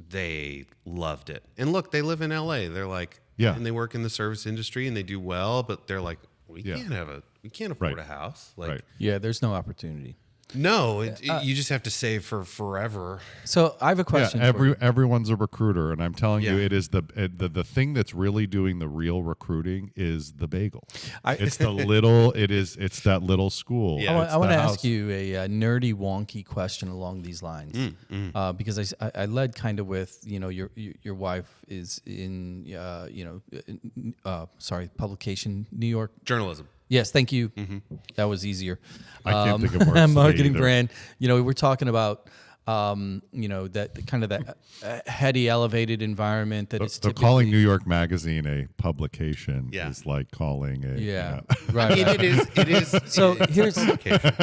they loved it. And look, they live in LA. They're like, Yeah. and they work in the service industry, and they do well, but they're like, we Yeah. can't afford Right. a house. Like, Right. Yeah, there's no opportunity. no, you just have to save for forever. So I have a question. Yeah, for you. everyone's a recruiter, and I'm telling you, Yeah. it is the thing that's really doing the real recruiting is the bagel. It's it's that little school. Yeah. It's I want the to house. ask you a nerdy, wonky question along these lines, because I led kind of with your wife is in publication New York. Journalism. Yes, thank you. That was easier. I can't think of words today marketing either. brand. We're talking about that kind of that heady, elevated environment that it's So calling New York Magazine a publication Yeah. is like calling a Yeah, right. right. It is. So it's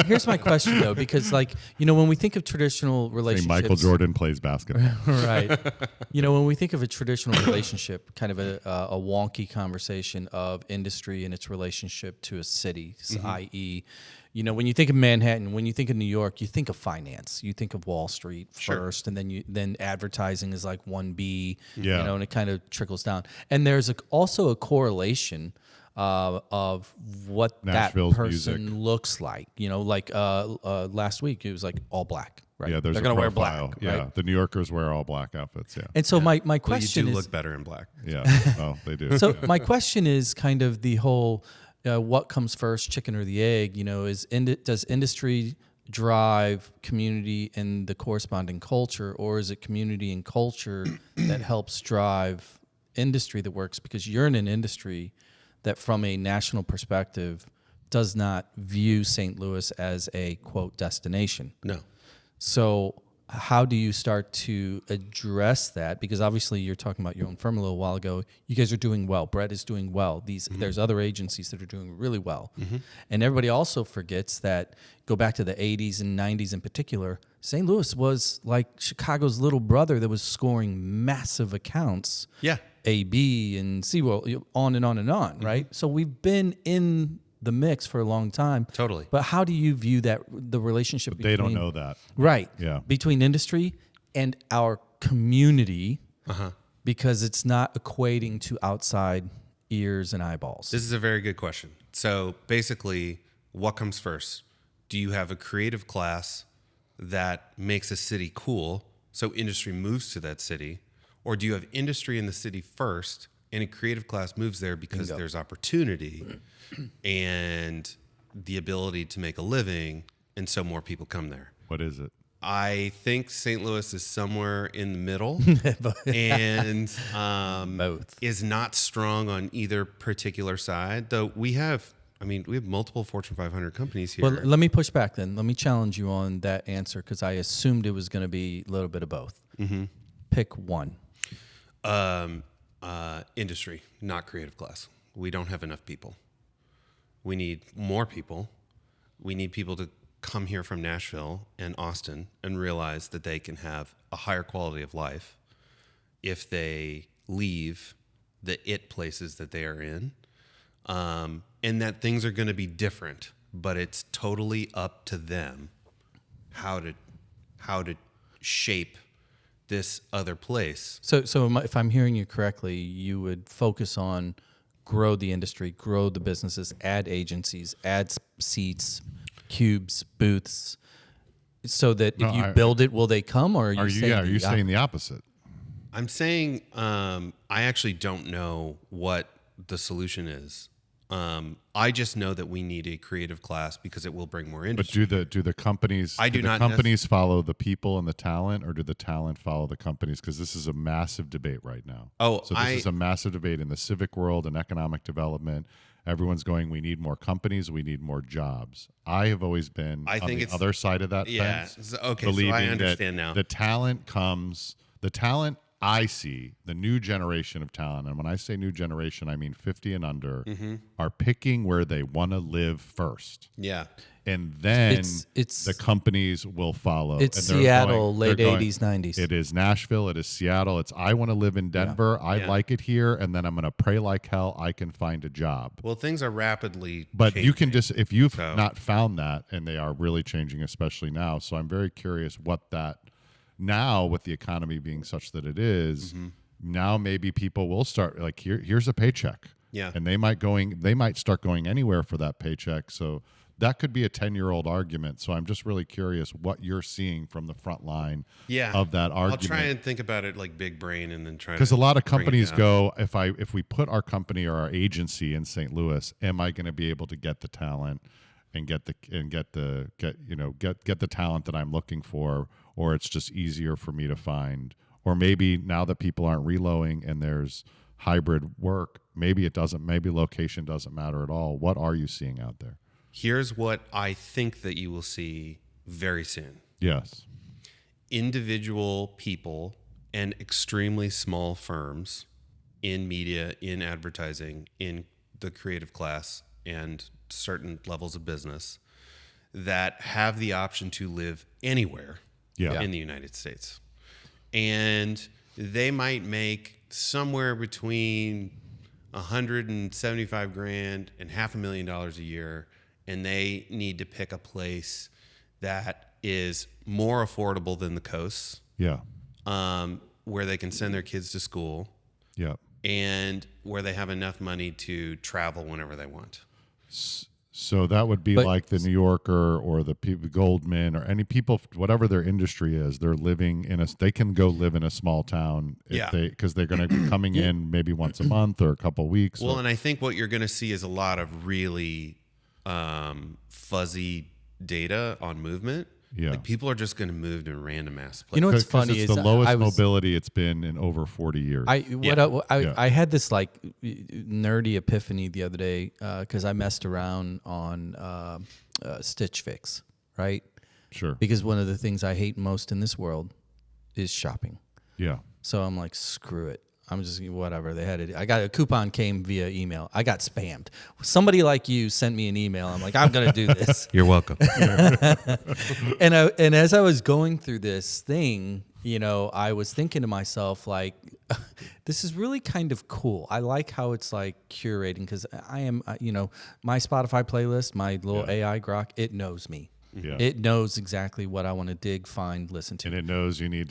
here's my question though, because when we think of traditional Say relationships, Michael Jordan plays basketball. right? When we think of a traditional relationship, kind of a wonky conversation of industry and its relationship to a city, i.e., when you think of Manhattan, when you think of New York, you think of finance, you think of Wall Street first, and then advertising is like 1B, Yeah. and it kind of trickles down. And there's also a correlation of what Nashville's that person music. looks like. Last week it was like all black. Right? Yeah, there's They're a gonna wear profile. black. Yeah, Right? the New Yorkers wear all black outfits. Yeah, And so my Well, you question do is, look better in black. yeah. Oh, they do. so yeah. my question is kind of the whole, what comes first, chicken or the egg? Does industry drive community and the corresponding culture, or is it community and culture that helps drive industry that works? Because you're in an industry that, from a national perspective, does not view St. Louis as a quote destination. No. So how do you start to address that? Because obviously you're talking about your own firm a little while ago. You guys are doing well. Brett is doing well. There's other agencies that are doing really well. And everybody also forgets that, go back to the 80s and 90s in particular, St. Louis was like Chicago's little brother that was scoring massive accounts. Yeah. A, B, and C, well, on and on and on, right? So we've been in the mix for a long time. Totally. But how do you view the relationship They between... don't know that. Right. Yeah. Between industry and our community, because it's not equating to outside ears and eyeballs. This is a very good question. So basically, what comes first? Do you have a creative class that makes a city cool, so industry moves to that city? Or do you have industry in the city first, and a creative class moves there because there's opportunity and the ability to make a living, and so more people come there? What is it? I think St. Louis is somewhere in the middle and Both. is not strong on either particular side, though we have multiple Fortune 500 companies here. Well, let me push back then. Let me challenge you on that answer, because I assumed it was going to be a little bit of both. Pick one. Industry, not creative class. We don't have enough people. We need more people. We need people to come here from Nashville and Austin and realize that they can have a higher quality of life if they leave the it places that they are in, and that things are going to be different, but it's totally up to them how to shape this other place. So if I'm hearing you correctly, you would focus on grow the industry, grow the businesses, add agencies, add seats, cubes, booths, so that if you build it, will they come? Or are you saying the opposite? I'm saying I actually don't know what the solution is. I just know that we need a creative class because it will bring more industry. But do the companies? Companies follow the people and the talent, or do the talent follow the companies? Because this is a massive debate right now. This is a massive debate in the civic world and economic development. Everyone's going, we need more companies, we need more jobs. I have always been on the other side of that fence. Okay, believing so I understand that now. The talent I see, the new generation of talent, and when I say new generation, I mean 50 and under, are picking where they want to live first. Yeah. And then it's the companies will follow. It's and Seattle, late 80s, 90s. It is Nashville. It is Seattle. It's I want to live in Denver. I like it here. And then I'm going to pray like hell I can find a job. Well, things are rapidly But changing. you can just, if you've not found that, and they are really changing, especially now. So I'm very curious what that, now with the economy being such that it is, now maybe people will start, like, here's a paycheck. Yeah. And they might start going anywhere for that paycheck. So that could be a 10-year-old argument. So I'm just really curious what you're seeing from the front line of that argument. I'll try and think about it like big brain and then try to. Because a lot of companies go, if we put our company or our agency in St. Louis, am I going to be able to get the talent and get the talent that I'm looking for, or it's just easier for me to find? Or maybe now that people aren't reloading and there's hybrid work, maybe location doesn't matter at all. What are you seeing out there? Here's what I think that you will see very soon. Yes. Individual people and extremely small firms in media, in advertising, in the creative class, and certain levels of business that have the option to live anywhere in the United States. And they might make somewhere between $175,000 and $500,000 a year, and they need to pick a place that is more affordable than the coasts. Yeah. Where they can send their kids to school. Yeah. And where they have enough money to travel whenever they want. So that would be like the New Yorker or the Goldman or any people, whatever their industry is, they can go live in a small town because they're going to be coming in maybe once a month or a couple of weeks. Well, and I think what you're going to see is a lot of really fuzzy data on movement. Yeah. Like people are just going to move to random ass places. You know what's funny it's is the lowest mobility it's been in over 40 years. I had this like nerdy epiphany the other day because I messed around on Stitch Fix, right? Sure. Because one of the things I hate most in this world is shopping. Yeah. So I'm like, screw it. I'm just whatever. They had it. I got a coupon came via email. I got spammed. Somebody like you sent me an email. I'm like, I'm gonna do this. You're welcome. And as I was going through this thing, I was thinking to myself like, this is really kind of cool. I like how it's like curating because I am, my Spotify playlist, my little AI grok, it knows me. Yeah. It knows exactly what I want to dig, find, listen to. And it knows you need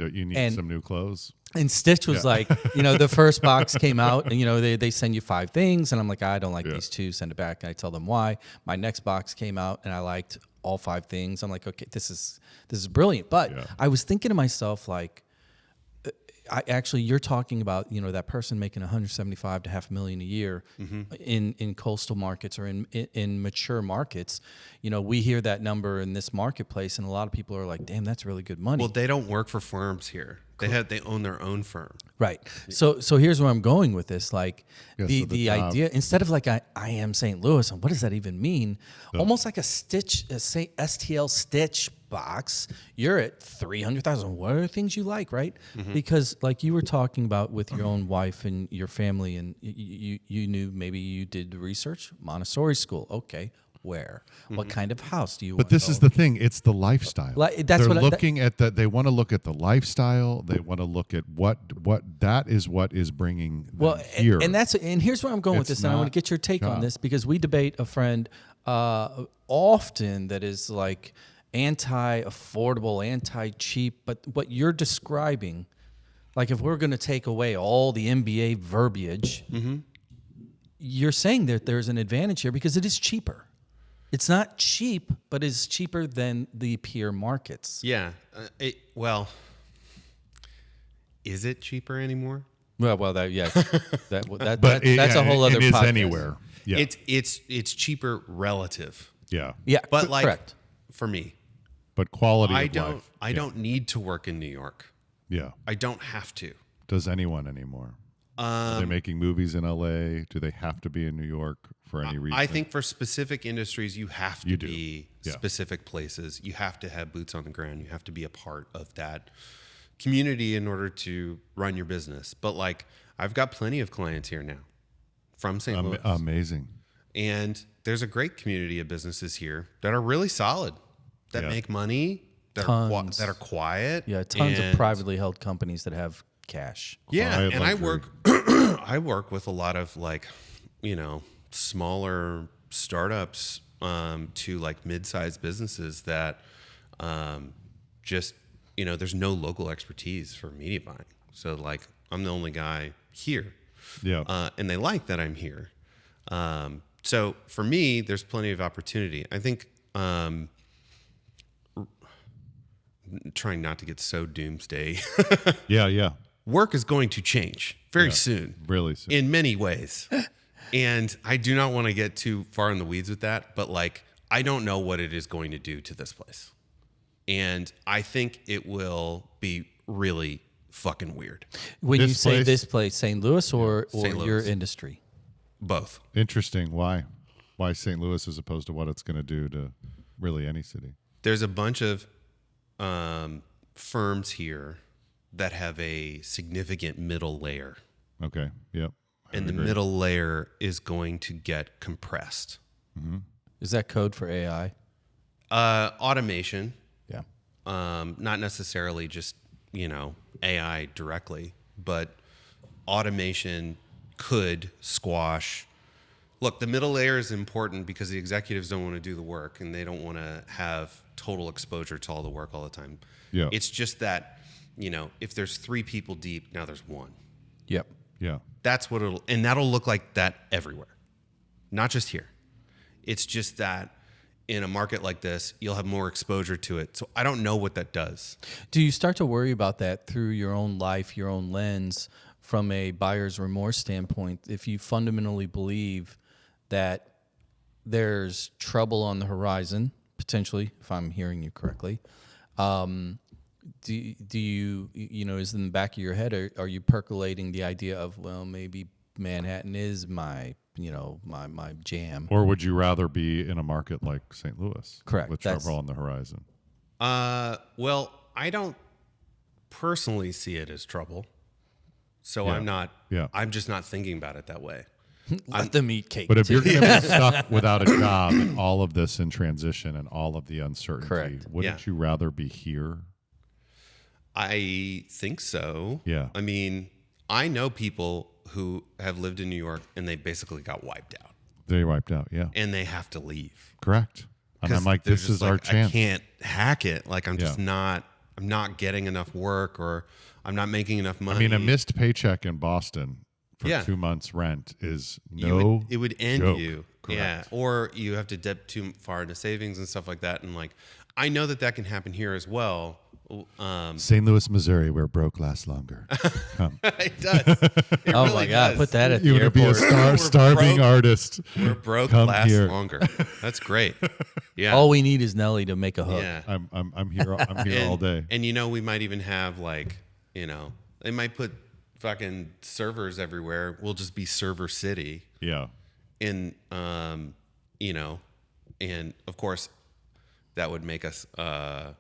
some new clothes. And Stitch was like, the first box came out and, they send you 5 things. And I'm like, I don't like these 2, send it back. And I tell them why. My next box came out and I liked all 5 things. I'm like, okay, this is brilliant. But I was thinking to myself, like, you're talking about, that person making $175,000 to $500,000 a year in coastal markets or in mature markets. We hear that number in this marketplace, and a lot of people are like, "Damn, that's really good money." Well, they don't work for firms here. They own their own firm. Right. So here's where I'm going with this. Like the idea, instead of like I am St. Louis, and what does that even mean? Almost like a STL Stitch box, you're at 300,000. What are things you like, right? Because like you were talking about with your own wife and your family, and you knew maybe you did the research, Montessori school. Okay. Where? What kind of house do you want? But this is the thing. It's the lifestyle. They're looking at that. They want to look at the lifestyle. They want to look at what is bringing them here. And here's where I'm going with this. And I want to get your take on this because we debate a friend often that is like anti-affordable, anti-cheap. But what you're describing, like if we're going to take away all the MBA verbiage, you're saying that there's an advantage here because it is cheaper. It's not cheap, but it's cheaper than the peer markets. Yeah. Is it cheaper anymore? Well, that But that's a whole other it is podcast. anywhere. Yeah. It's cheaper relative. yeah. Yeah, But like correct. for me, But quality I of don't life. I don't need to work in New York. Yeah. I don't have to. Does anyone anymore? Are they making movies in LA? Do they have to be in New York for any reason? I think for specific industries, you have to You do. be Yeah. specific places. You have to have boots on the ground. You have to be a part of that community in order to run your business. But like, I've got plenty of clients here now from St. Louis. Amazing. And there's a great community of businesses here that are really solid, that Yeah. make money, that Tons. are quiet. Yeah, tons of and- privately held companies that have cash. Yeah, Quiet and I luxury. work I work with a lot of like, smaller startups to like mid-sized businesses that just, there's no local expertise for media buying. So like I'm the only guy here. Yeah. And they like that I'm here. So for me, there's plenty of opportunity. I think trying not to get so doomsday. Yeah. Work is going to change very soon Really soon. in many ways. And I do not want to get too far in the weeds with that, but like, I don't know what it is going to do to this place. And I think it will be really fucking weird. When This you say place- this place, St. Louis or St. your Louis. industry? Both. Interesting. Why? Why St. Louis as opposed to what it's going to do to really any city? There's a bunch of firms here that have a significant middle layer. Okay. Yep. I And the agree. middle layer is going to get compressed. Is that code for AI? Automation, Yeah. not necessarily just, AI directly, but automation could squash. Look, the middle layer is important because the executives don't want to do the work and they don't want to have total exposure to all the work all the time. Yeah. It's just that, if there's 3 people deep, now there's 1. Yep. Yeah. That's what that'll look like that everywhere, not just here. It's just that in a market like this, you'll have more exposure to it. So I don't know what that does. Do you start to worry about that through your own life, your own lens, from a buyer's remorse standpoint? If you fundamentally believe that there's trouble on the horizon, potentially, if I'm hearing you correctly, do you, is in the back of your head, are you percolating the idea of, well, maybe Manhattan is my jam? Or would you rather be in a market like St. Louis? Correct. With That's- trouble on the horizon. Well, I don't personally see it as trouble. So Yeah. I'm just not thinking about it that way. Let them eat cake. But if too. you're going to be stuck without a job and all of this in transition and all of the uncertainty, Correct. wouldn't Yeah. you rather be here? I think so. Yeah. I mean, I know people who have lived in New York and they basically got wiped out They wiped out. Yeah. and they have to leave. Correct. And 'Cause I'm like, they're this just is our like, chance. I can't hack it. Like I'm just Yeah. I'm not getting enough work or I'm not making enough money. I mean, a missed paycheck in Boston for Yeah. 2 months rent is it would end joke. you. Correct. Yeah. Or you have to dip too far into savings and stuff like that. And like, I know that can happen here as well. St. Louis, Missouri, where broke lasts longer. Come. It does. It Oh really my God! does. Put that at You the want to be a airport. starving broke. artist. We're broke Come lasts here. longer. That's great. Yeah. All we need is Nelly to make a hook. Yeah. I'm here. I'm here all day. And we might even have like, they might put fucking servers everywhere. We'll just be server city. Yeah. And and of course that would make us a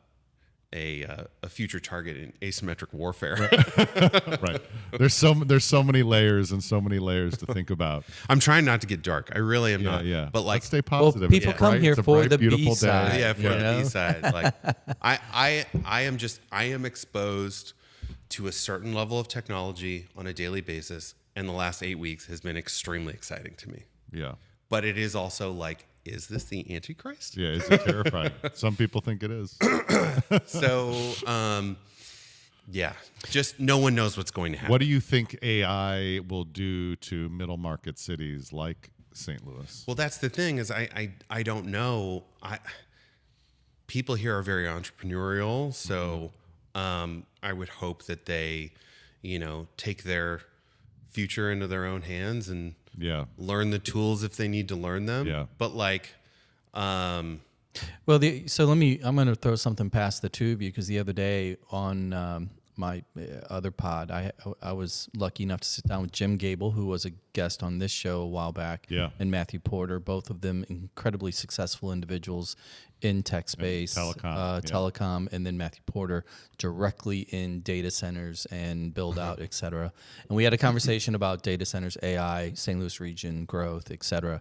future target in asymmetric warfare. Right. There's so many layers and so many layers to think about. I'm trying not to get dark. I really am not. Yeah. But like, let's stay positive. people It's a come bright- here it's a for bright, the beautiful B-side. day. yeah, for you the know? B side. Like I am exposed to a certain level of technology on a daily basis, and the last 8 weeks has been extremely exciting to me. Yeah. But it is also like is this the Antichrist? Yeah, is it terrifying? Some people think it is. So, yeah, just no one knows what's going to happen. What do you think AI will do to middle market cities like St. Louis? Well, that's the thing is I don't know. People here are very entrepreneurial, so I would hope that they, take their future into their own hands and learn the tools if they need to learn them. Yeah. But Well, I'm going to throw something past the two of you because the other day on my other pod, I was lucky enough to sit down with Jim Gable, who was a guest on this show a while back, and Matthew Porter, both of them incredibly successful individuals in tech space, telecom, and then Matthew Porter directly in data centers and build out, et cetera. And we had a conversation about data centers, AI, St. Louis region growth, et cetera.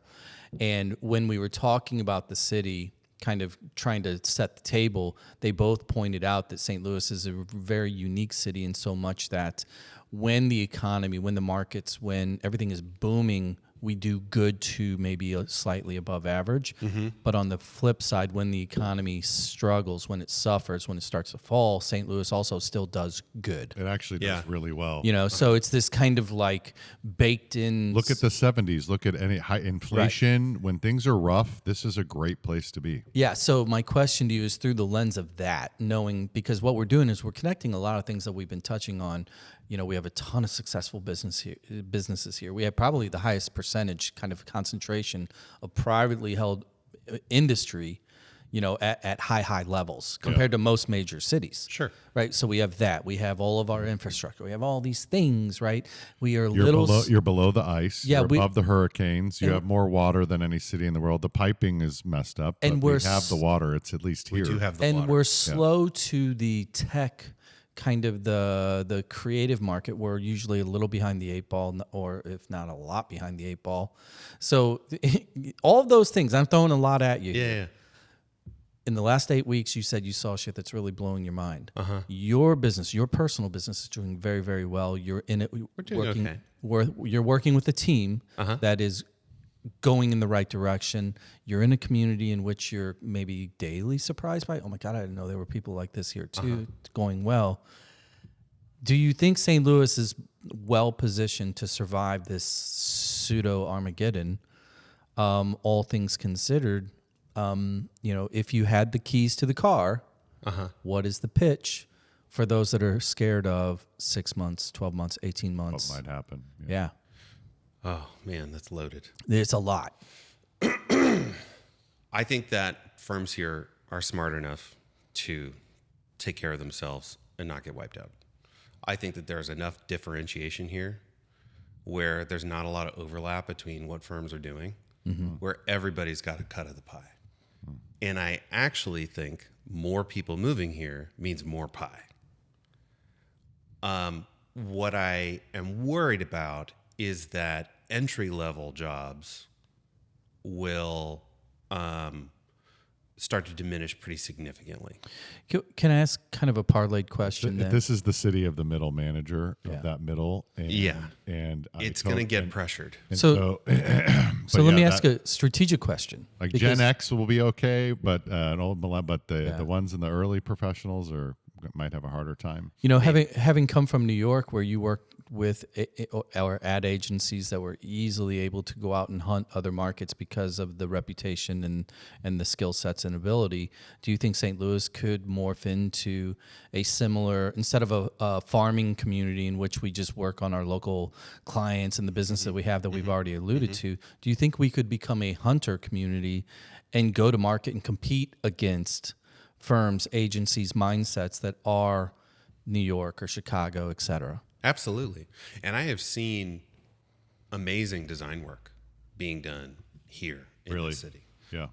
And when we were talking about the city, kind of trying to set the table, they both pointed out that St. Louis is a very unique city in so much that when the economy, when the markets, when everything is booming, we do good to maybe slightly above average. But on the flip side, when the economy struggles, when it suffers, when it starts to fall, St. Louis also still does good. It actually does really well. So it's this kind of like baked in. Look at the 70s. Look at any high inflation. Right. When things are rough, this is a great place to be. Yeah. So my question to you is through the lens of that, knowing, because what we're doing is we're connecting a lot of things that we've been touching on. We have a ton of successful businesses here. We have probably the highest percentage kind of concentration of privately held industry, at high levels compared to most major cities. Sure. Right. So we have that. We have all of our infrastructure. We have all these things, right? We are You're below the ice. Yeah, you're above the hurricanes. You have more water than any city in the world. The piping is messed up, but we have the water. It's at least here. We do have the water. And we're slow to the tech kind of the creative market. We're usually a little behind the eight ball, or if not a lot behind the eight ball. So all of those things, I'm throwing a lot at you. Yeah. In the last 8 weeks, you said you saw shit that's really blowing your mind. Your business, your personal business is doing very, very well. You're in it. We're doing okay. You're working with a team that is going in the right direction. You're in a community in which you're maybe daily surprised by, oh my God, I didn't know there were people like this here too. It's going well. Do you think St. Louis is well positioned to survive this pseudo Armageddon? All things considered, if you had the keys to the car, what is the pitch for those that are scared of 6 months, 12 months, 18 months? What might happen? Yeah. Oh, man, that's loaded. It's a lot. I think that firms here are smart enough to take care of themselves and not get wiped out. I think that there's enough differentiation here where there's not a lot of overlap between what firms are doing, where everybody's got a cut of the pie. And I actually think more people moving here means more pie. What I am worried about is that entry-level jobs will start to diminish pretty significantly. Can I ask kind of a parlayed question then? This is the city of the middle manager of that middle. And, and it's going to get pressured. So let me ask a strategic question. Like Gen X will be okay, but the ones in the early professionals might have a harder time. Having come from New York, where you worked with our ad agencies that were easily able to go out and hunt other markets because of the reputation and the skill sets and ability, do you think St. Louis could morph into a similar, instead of a farming community in which we just work on our local clients and the business that we have that we've already alluded to, do you think we could become a hunter community and go to market and compete against firms, agencies, mindsets that are New York or Chicago, et cetera? Absolutely. And I have seen amazing design work being done here in the city. Yeah.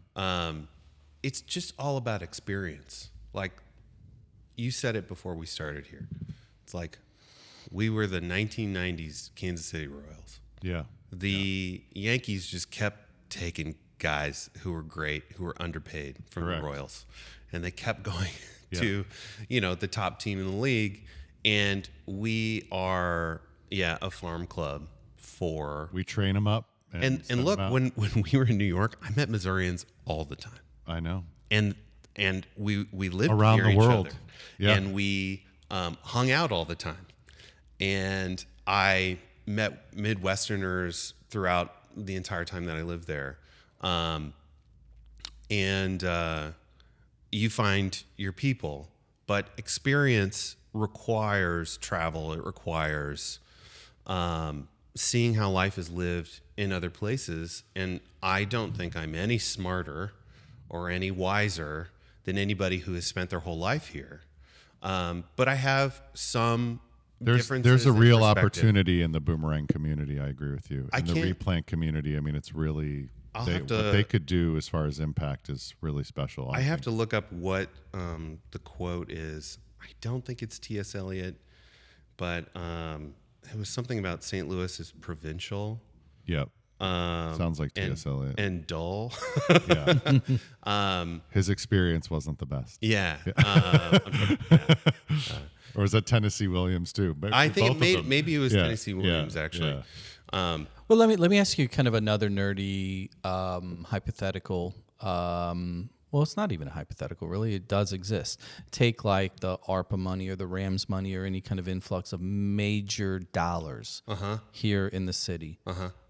It's just all about experience. Like you said it before we started here. It's like we were the 1990s Kansas City Royals. Yeah. The Yankees just kept taking guys who were great, who were underpaid from the Royals. And they kept going to, the top team in the league. And we are, a farm club for... We train them up. And send look, them out. when we were in New York, I met Missourians all the time. I know. And we lived Around near the each world. other. Yeah. And we hung out all the time. And I met Midwesterners throughout the entire time that I lived there. You find your people, but experience requires travel. It requires seeing how life is lived in other places. And I don't think I'm any smarter or any wiser than anybody who has spent their whole life here. But I have some differences. There's a in real perspective. opportunity in the boomerang community. I agree with you. I In the can't- replant community, I mean, it's really have to- what they could do as far as impact is really special. I have to look up what the quote is. I don't think it's T.S. Eliot, but it was something about St. Louis is provincial. Yep. Sounds like and- T.S. Eliot. And dull. Yeah. His experience wasn't the best. Yeah. Or was that Tennessee Williams too? I think Both of them. maybe it was Yeah, Tennessee Williams, yeah, actually. yeah. Well, let me ask you kind of another nerdy hypothetical. Well, it's not even a hypothetical, really. It does exist. Take like the ARPA money or the Rams money or any kind of influx of major dollars here in the city.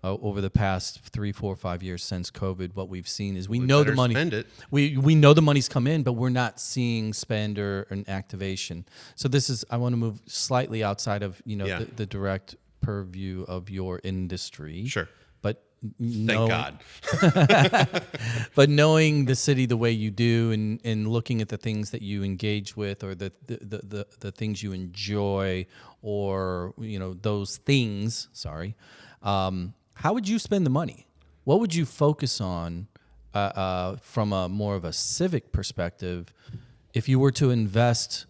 Over the past 3, 4, 5 years since COVID, what we've seen is we know the better money. spend it. We know the money's come in, but we're not seeing spend or an activation. So this is, I want to move slightly outside of Yeah. the direct purview of your industry. Sure. But Thank God. but knowing the city the way you do, and looking at the things that you engage with, or the things you enjoy, or those things. Sorry, how would you spend the money? What would you focus on from a more of a civic perspective if you were to invest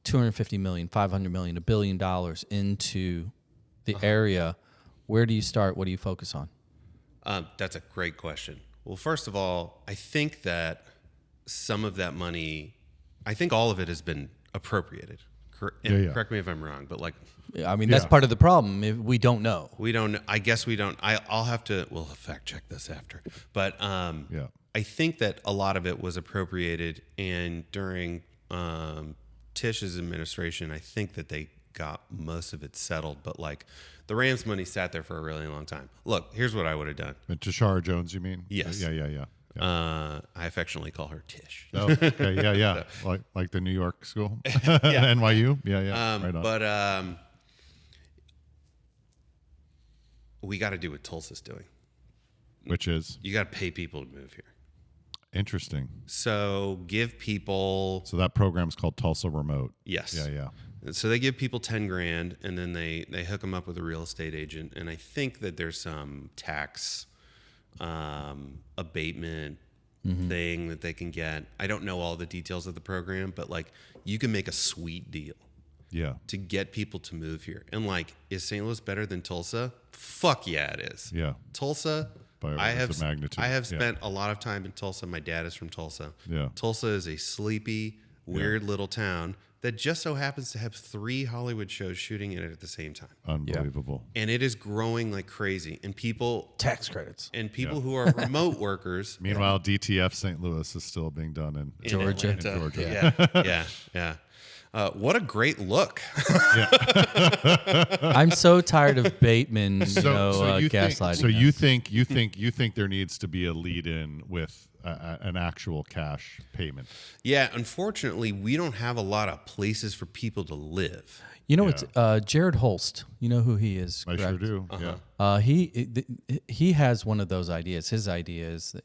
$250 million, $500 million, $1 billion into the area? Where do you start? What do you focus on? That's a great question. Well, first of all, I think that some of that money, I think all of it has been appropriated. Correct me if I'm wrong, but like, I mean, that's part of the problem. We don't know. we don't. I guess we don't. I'll have to. We'll fact check this after. But I think that a lot of it was appropriated, and during Tish's administration, I think that they got most of it settled. But like, the Rams money sat there for a really long time. Look, here's what I would have done. And Tashara Jones, you mean? Yes. Yeah. I affectionately call her Tish. Oh, okay. Yeah. Like the New York school, NYU. Yeah. Right on. But we got to do what Tulsa's doing. Which is You got to pay people to move here. interesting. So give people, So that program's called Tulsa Remote. yes. Yeah. So they give people 10 grand, and then they hook them up with a real estate agent. And I think that there's some tax abatement thing that they can get. I don't know all the details of the program, but like, you can make a sweet deal Yeah. to get people to move here. And like, is St. Louis better than Tulsa? Fuck yeah, it is. Yeah. Tulsa, By I have orders of magnitude. I have Yeah. spent a lot of time in Tulsa. My dad is from Tulsa. Yeah. Tulsa is a sleepy, weird little town that just so happens to have 3 Hollywood shows shooting in it at the same time. Unbelievable. And it is growing like crazy. And people Tax credits. who are remote workers Meanwhile, DTF St. Louis is still being done in Georgia. In Georgia. Yeah. What a great look. I'm so tired of Bateman, gaslighting. You think there needs to be a lead in with an actual cash payment? Yeah, unfortunately, we don't have a lot of places for people to live. It's Jared Holst. You know who he is? I correct? sure do. Uh-huh. Yeah. He has one of those ideas. His idea is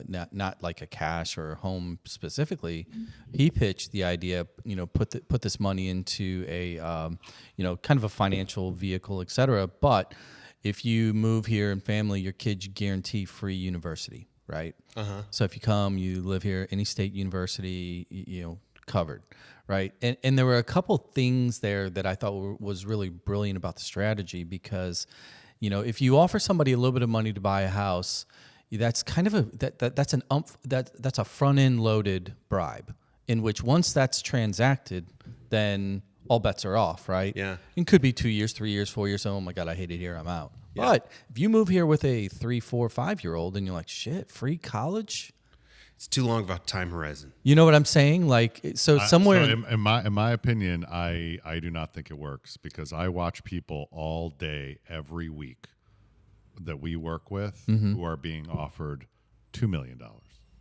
not like a cash or a home specifically. He pitched the idea, put this money into a kind of a financial vehicle, et cetera. But if you move here and family, your kids, you guarantee free university, right? So if you come, you live here, any state university, covered. Right. And there were a couple things there that I thought was really brilliant about the strategy, because, if you offer somebody a little bit of money to buy a house, that's kind of that's a front end loaded bribe, in which once that's transacted, then all bets are off. Right. Yeah. It could be 2 years, 3 years, 4 years. Oh my God, I hate it here. I'm out. Yeah. But if you move here with a 3, 4, 5-year-old and you're like, shit, free college? It's too long of a time horizon. You know what I'm saying? Like, so somewhere. So in my opinion, I do not think it works because I watch people all day, every week that we work with who are being offered $2 million,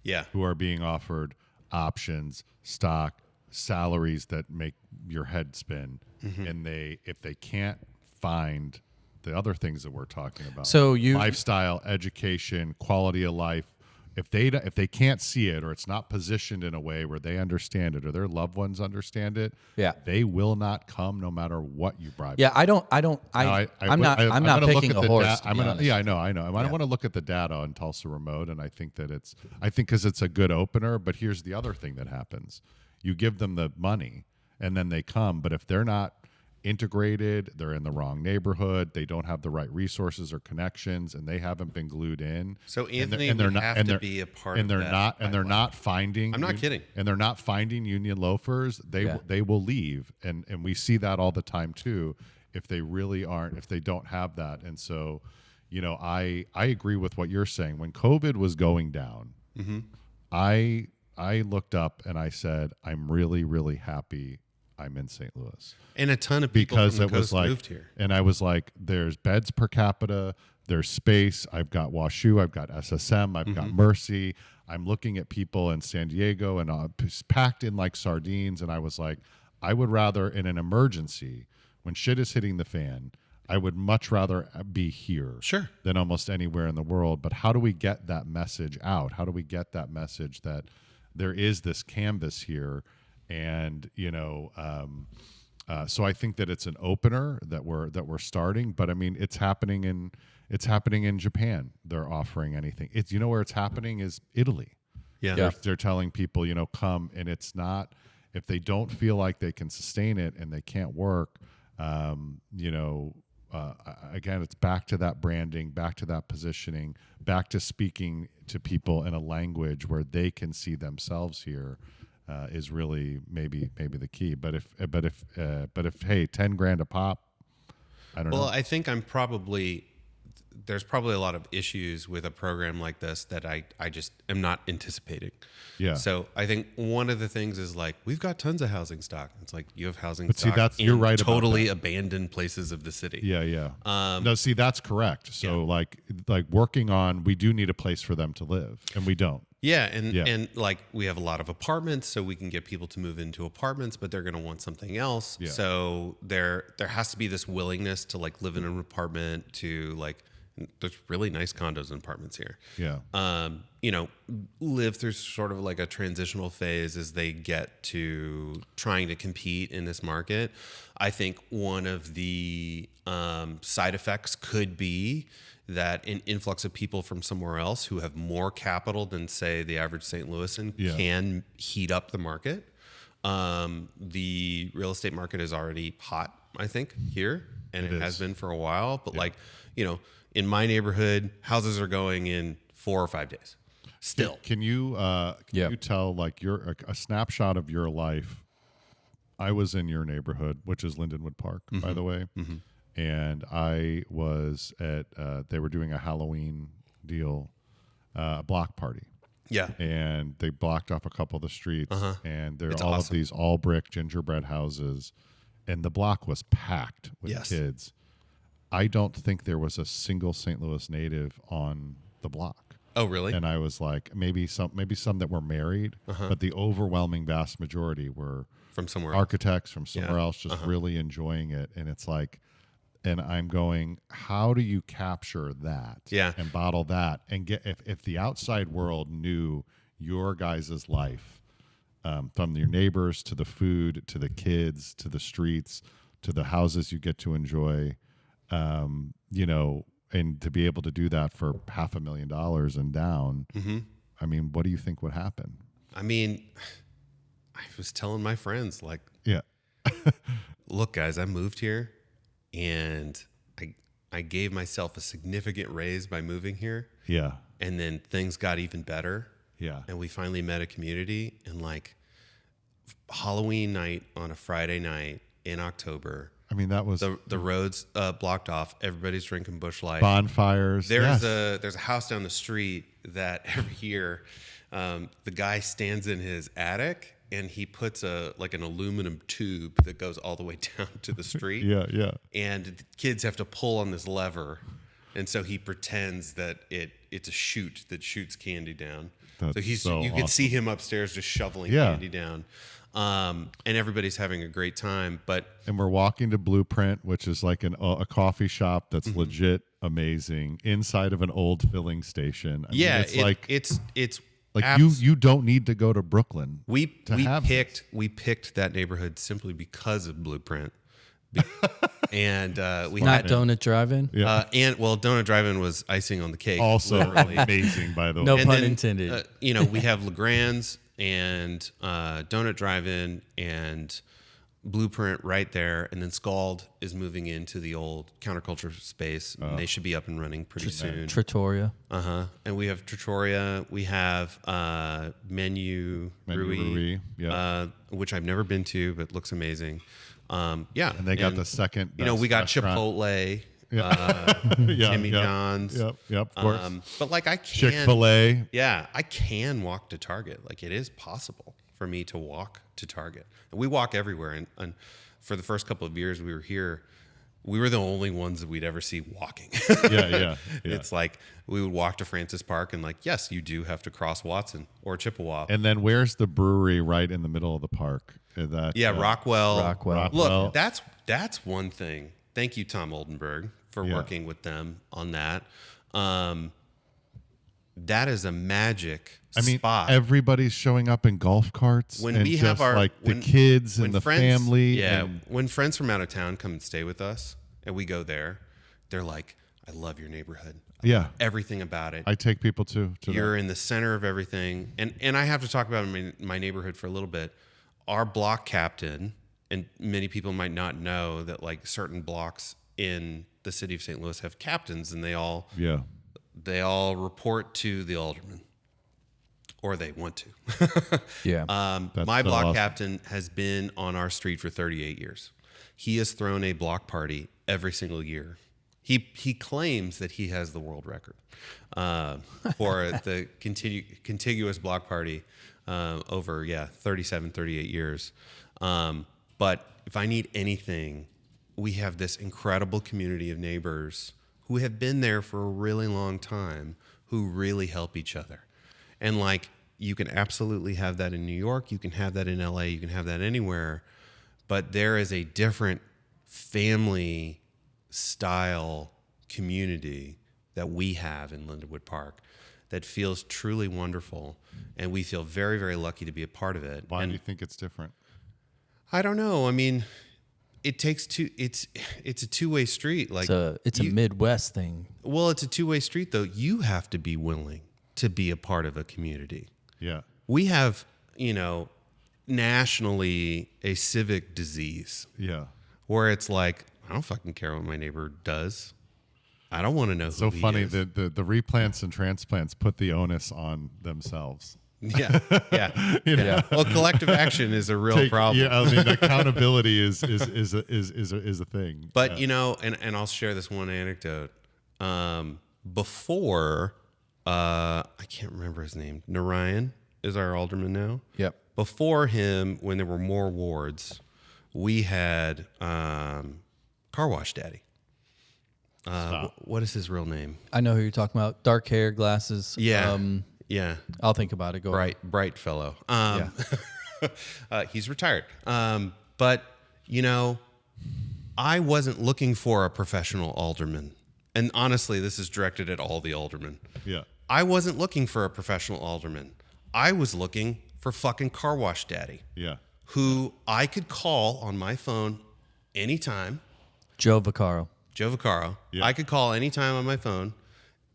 Yeah. who are being offered options, stock, salaries that make your head spin, and if they can't find the other things that we're talking about, So you- lifestyle, education, quality of life. If they can't see it or it's not positioned in a way where they understand it or their loved ones understand it, Yeah. they will not come no matter what you bribe. Yeah, I'm not gonna look picking at a the horse. To be honest. yeah, I know. I want to look at the data on Tulsa Remote, and I think because it's a good opener. But here's the other thing that happens: you give them the money, and then they come. But if they're not integrated, they're in the wrong neighborhood, they don't have the right resources or connections, and they haven't been glued in. So Anthony and they're would not, have and to they're- be a part and of they're that not, and they're pipeline. not finding. I'm not kidding. And they're not finding union loafers. They will leave, and we see that all the time too. If they really aren't, if they don't have that, and so, I agree with what you're saying. When COVID was going down, I looked up and I said, I'm really, really happy I'm in St. Louis. And a ton of people Because from it the was coast like, moved here. and I was like, there's beds per capita, there's space. I've got WashU, I've got SSM, I've got Mercy. I'm looking at people in San Diego and packed in like sardines. And I was like, I would rather in an emergency, when shit is hitting the fan, I would much rather be here Sure. than almost anywhere in the world. But how do we get that message out? How do we get that message that there is this canvas here? And so I think that it's an opener that we're starting. But I mean, it's happening in Japan. They're offering anything. It's where it's happening is Italy. Yeah. They're telling people, come, and it's not, if they don't feel like they can sustain it and they can't work, again, it's back to that branding, back to that positioning, back to speaking to people in a language where they can see themselves here, is really maybe the key. But if hey, $10,000 a pop, I don't know. Well, I think there's probably a lot of issues with a program like this that I just am not anticipating. Yeah. So I think one of the things is like, we've got tons of housing stock. It's like you have housing But see, stock you're in right about totally that. abandoned places of the city. Yeah. No, see, that's correct. So like working on, we do need a place for them to live, and we don't. Yeah, and like we have a lot of apartments, so we can get people to move into apartments, but they're going to want something else. Yeah. So there has to be this willingness to like live in an apartment, to like, there's really nice condos and apartments here. Yeah. Live through sort of like a transitional phase as they get to trying to compete in this market. I think one of the side effects could be that an influx of people from somewhere else who have more capital than, say, the average St. Louisan can heat up the market. The real estate market is already hot, I think, here, and it has been for a while. But in my neighborhood, houses are going in 4 or 5 days. Still. Can you tell like a snapshot of your life? I was in your neighborhood, which is Lindenwood Park, by the way. Mm-hmm. And I was at, they were doing a Halloween deal, a block party. Yeah. And they blocked off a couple of the streets, and there are all awesome. of these all brick gingerbread houses, and the block was packed with kids. I don't think there was a single St. Louis native on the block. Oh, really? And I was like, maybe some that were married, but the overwhelming vast majority were from somewhere architects from somewhere else, just really enjoying it. And it's like, and I'm going, how do you capture that and bottle that and get, if the outside world knew your guys' life, from your neighbors to the food, to the kids, to the streets, to the houses you get to enjoy, and to be able to do that for $500,000 and down, I mean, what do you think would happen? I mean, I was telling my friends, like, look, guys, I moved here, and I gave myself a significant raise by moving here. Yeah. And then things got even better. Yeah. And we finally met a community, and like Halloween night on a Friday night in October. I mean, that was The roads blocked off. Everybody's drinking Busch Light. bonfires. There's Yes. there's a house down the street that every year the guy stands in his attic and he puts an aluminum tube that goes all the way down to the street. Yeah. And the kids have to pull on this lever, and so he pretends that it's a chute that shoots candy down. That's You awesome. can see him upstairs just shoveling Yeah. candy down. And everybody's having a great time. But And we're walking to Blueprint, which is like a coffee shop that's Mm-hmm. legit amazing, inside of an old filling station. I mean, it's like abs- you don't need to go to Brooklyn. We have picked that neighborhood simply because of Blueprint, and we Not had Donut Drive-In. Yeah. Donut Drive-In was icing on the cake. Also literally. amazing, by the way. No And pun then, intended. We have LeGrand's and Donut Drive-In and Blueprint right there, and then Scald is moving into the old counterculture space. And they should be up and running pretty soon. Trattoria. And we have Trattoria. We have Menu Rui, yeah. which I've never been to, but looks amazing. And they got the second best we got restaurant. Chipotle, Yeah, Jimmy John's. Yep, of course. But like I can Chick-fil-A. Yeah, I can walk to Target. Like it is possible for me to walk to Target. And we walk everywhere. And for the first couple of years we were here, we were the only ones that we'd ever see walking. Yeah. It's like we would walk to Francis Park and like, yes, you do have to cross Watson or Chippewa. And then where's the brewery right in the middle of the park? Rockwell. Rockwell. Look, that's one thing. Thank you, Tom Oldenburg, for working with them on that. That is a magic spot. Everybody's showing up in golf carts. When and we just have our like when- the kids when and the friends- family. Yeah, and- when friends from out of town come and stay with us, and we go there, they're like, "I love your neighborhood. yeah. Everything about it. I take people to You're that. in the center of everything." And I have to talk about my neighborhood for a little bit. Our block captain, and many people might not know that like certain blocks in the city of St. Louis have captains, and they all report to the alderman, or they want to. Yeah. That's My so block awesome. captain has been on our street for 38 years. He has thrown a block party every single year. He claims that he has the world record for the contiguous block party over 38 years. But if I need anything, we have this incredible community of neighbors who have been there for a really long time, who really help each other. And like, you can absolutely have that in New York, you can have that in LA, you can have that anywhere, but there is a different family style community that we have in Lindenwood Park that feels truly wonderful, and we feel very, very lucky to be a part of it. Why And do you think it's different? I don't know. I mean, it takes two. It's a two-way street. Like it's a Midwest thing. well, it's a two-way street though. You have to be willing to be a part of a community. Yeah. We have, nationally a civic disease Yeah. where it's like, I don't fucking care what my neighbor does. I don't want to know So who funny he is. that the replants and transplants put the onus on themselves. Yeah. Well, collective action is a real problem. Yeah, I mean accountability is a thing. But and I'll share this one anecdote. Before, I can't remember his name. Narayan is our alderman now. Yep. Before him, when there were more wards, we had Car Wash Daddy. What is his real name? I know who you're talking about. Dark hair, glasses. Yeah. I'll think about it. Go on. Bright fellow. He's retired. But I wasn't looking for a professional alderman. And honestly, this is directed at all the aldermen. Yeah. I wasn't looking for a professional alderman. I was looking for fucking Car Wash Daddy, Yeah. who I could call on my phone anytime. Joe Vaccaro. Joe Vaccaro. Yeah. I could call anytime on my phone.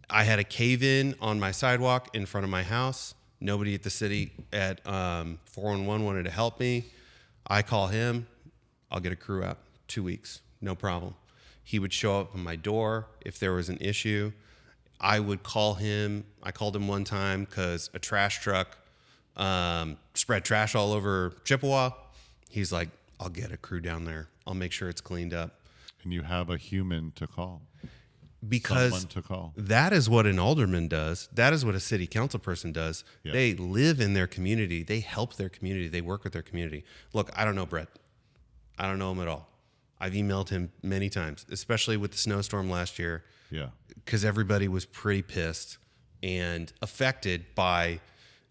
I had a cave-in on my sidewalk in front of my house. Nobody at the city at 411 wanted to help me. I call him. I'll get a crew out. 2 weeks. No problem. He would show up at my door if there was an issue. I would call him. I called him one time because a trash truck spread trash all over Chippewa. He's like, I'll get a crew down there. I'll make sure it's cleaned up. And you have a human to call. Because Someone to call. that is what an alderman does. That is what a city council person does. Yeah. They live in their community. They help their community. They work with their community. Look, I don't know Brett. I don't know him at all. I've emailed him many times, especially with the snowstorm last year. Yeah. Because everybody was pretty pissed and affected by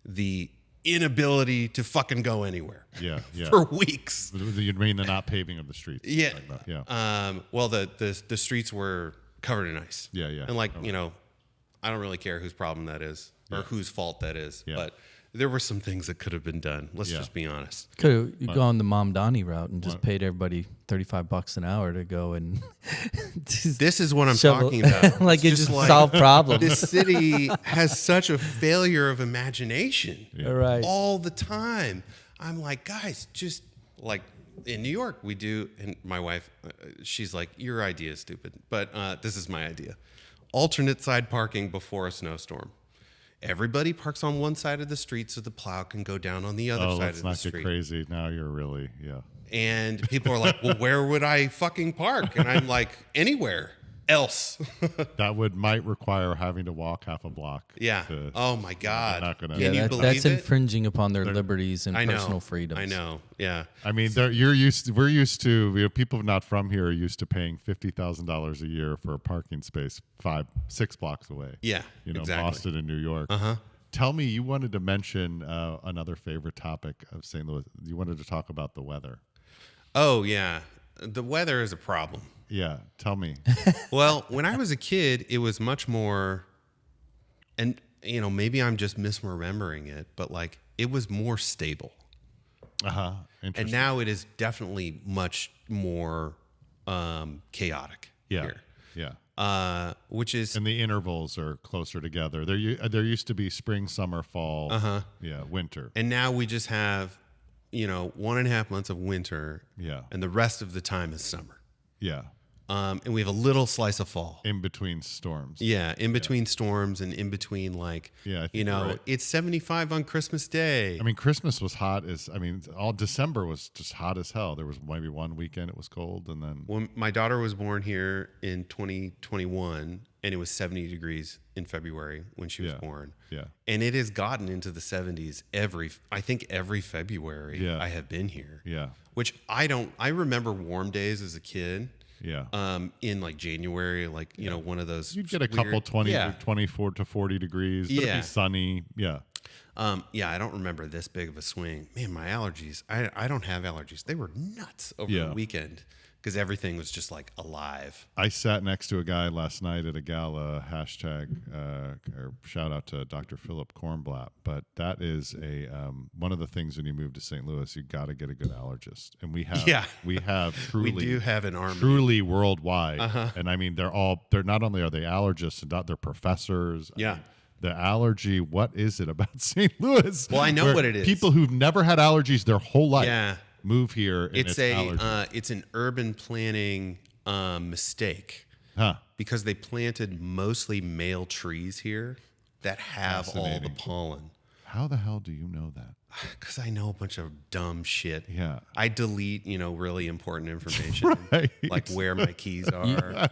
the inability to fucking go anywhere. Yeah. Yeah. For weeks. You mean the not paving of the streets? Yeah. Like that. Yeah. Well, the streets were covered in ice. Yeah, yeah. And I don't really care whose problem that is or whose fault that is. Yeah. But there were some things that could have been done. Let's Yeah. just be honest. Could have gone the Mom Donnie route and just paid everybody $35 an hour to go and This is what I'm shovel- talking about. like It's it just like, solve problems. this city has such a failure of imagination All right. all the time. I'm like, guys, just like in New York, we do, and my wife, she's like, your idea is stupid, but this is my idea. Alternate side parking before a snowstorm. Everybody parks on one side of the street so the plow can go down on the other side Let's of the not street. get crazy. Now you're really, yeah. And people are like, well, where would I fucking park? And I'm like, anywhere else. That might require having to walk half a block. Yeah. Oh my God. Not gonna- Can you Yeah, believe that's it? infringing upon their liberties and I know. personal freedoms. I know. Yeah. I mean, we're used to, people not from here are used to paying $50,000 a year for a parking space 5-6 blocks away. Yeah. Exactly. Boston and New York. Tell me, you wanted to mention another favorite topic of St. Louis. You wanted to talk about the weather. Oh yeah. The weather is a problem. Yeah, tell me. Well, when I was a kid, it was much more, and maybe I'm just misremembering it, but like it was more stable. And Interesting. now it is definitely much more chaotic Yeah, here. yeah. Which is And the intervals are closer together. There used to be spring, summer, fall. Yeah, winter. and now we just have 1.5 months of winter. Yeah. And the rest of the time is summer. Yeah, And we have a little slice of fall. in between storms. Yeah, in between storms and in between Yeah, I think you're right. it's 75 on Christmas Day. I mean, Christmas was hot all December was just hot as hell. There was maybe one weekend it was cold, and then when my daughter was born here in 2021, and it was 70 degrees in February when she was born. Yeah. And it has gotten into the 70s every February Yeah. I have been here. Yeah. Which I remember warm days as a kid. Yeah. In like January, one of those. You'd get a couple 24 to 40 degrees. But it'd Yeah. be sunny. Yeah. I don't remember this big of a swing. Man, my allergies. I don't have allergies. They were nuts over the weekend because everything was just like alive. I sat next to a guy last night at a gala, or shout out to Dr. Philip Kornblatt. But that is one of the things when you move to St. Louis, you got to get a good allergist. And we have truly, We do have an army. truly worldwide. And I mean, they're not only are they allergists, they're professors. I Yeah. mean, the allergy, what is it about St. Louis? Well, I know where what it is. People who've never had allergies their whole life Yeah. move here. And it's allergy. It's an urban planning mistake Huh. because they planted mostly male trees here that have all the Fascinating. pollen. How the hell do you know that? Because I know a bunch of dumb shit. Yeah. I delete, really important information, Right. like where my keys are.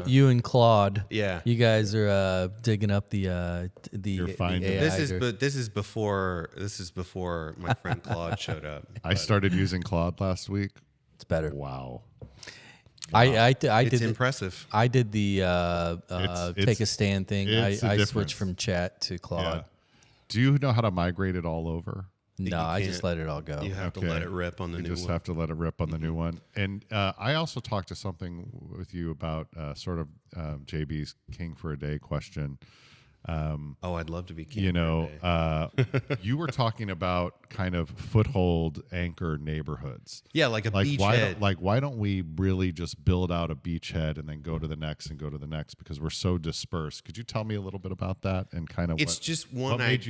You and Claude. Yeah. You guys are digging up the finding- AI This is before my friend Claude showed up. I started using Claude last week. It's better. Wow. I It's did impressive. I did the It's- take a stand thing. it's a I difference. switched from chat to Claude. Yeah. Do you know how to migrate it all over? No, I just can't. let it all go. You have to Okay. let it rip on the You new just one. have to let it rip on the new one. And I also talked to something with you about JB's King for a Day question. Oh, I'd love to be king. You for a know, day. you were talking about kind of foothold anchor neighborhoods. Yeah, like a beachhead. Why don't we really just build out a beachhead and then go to the next and go to the next because we're so dispersed? Could you tell me a little bit about that and kind of It's just one what made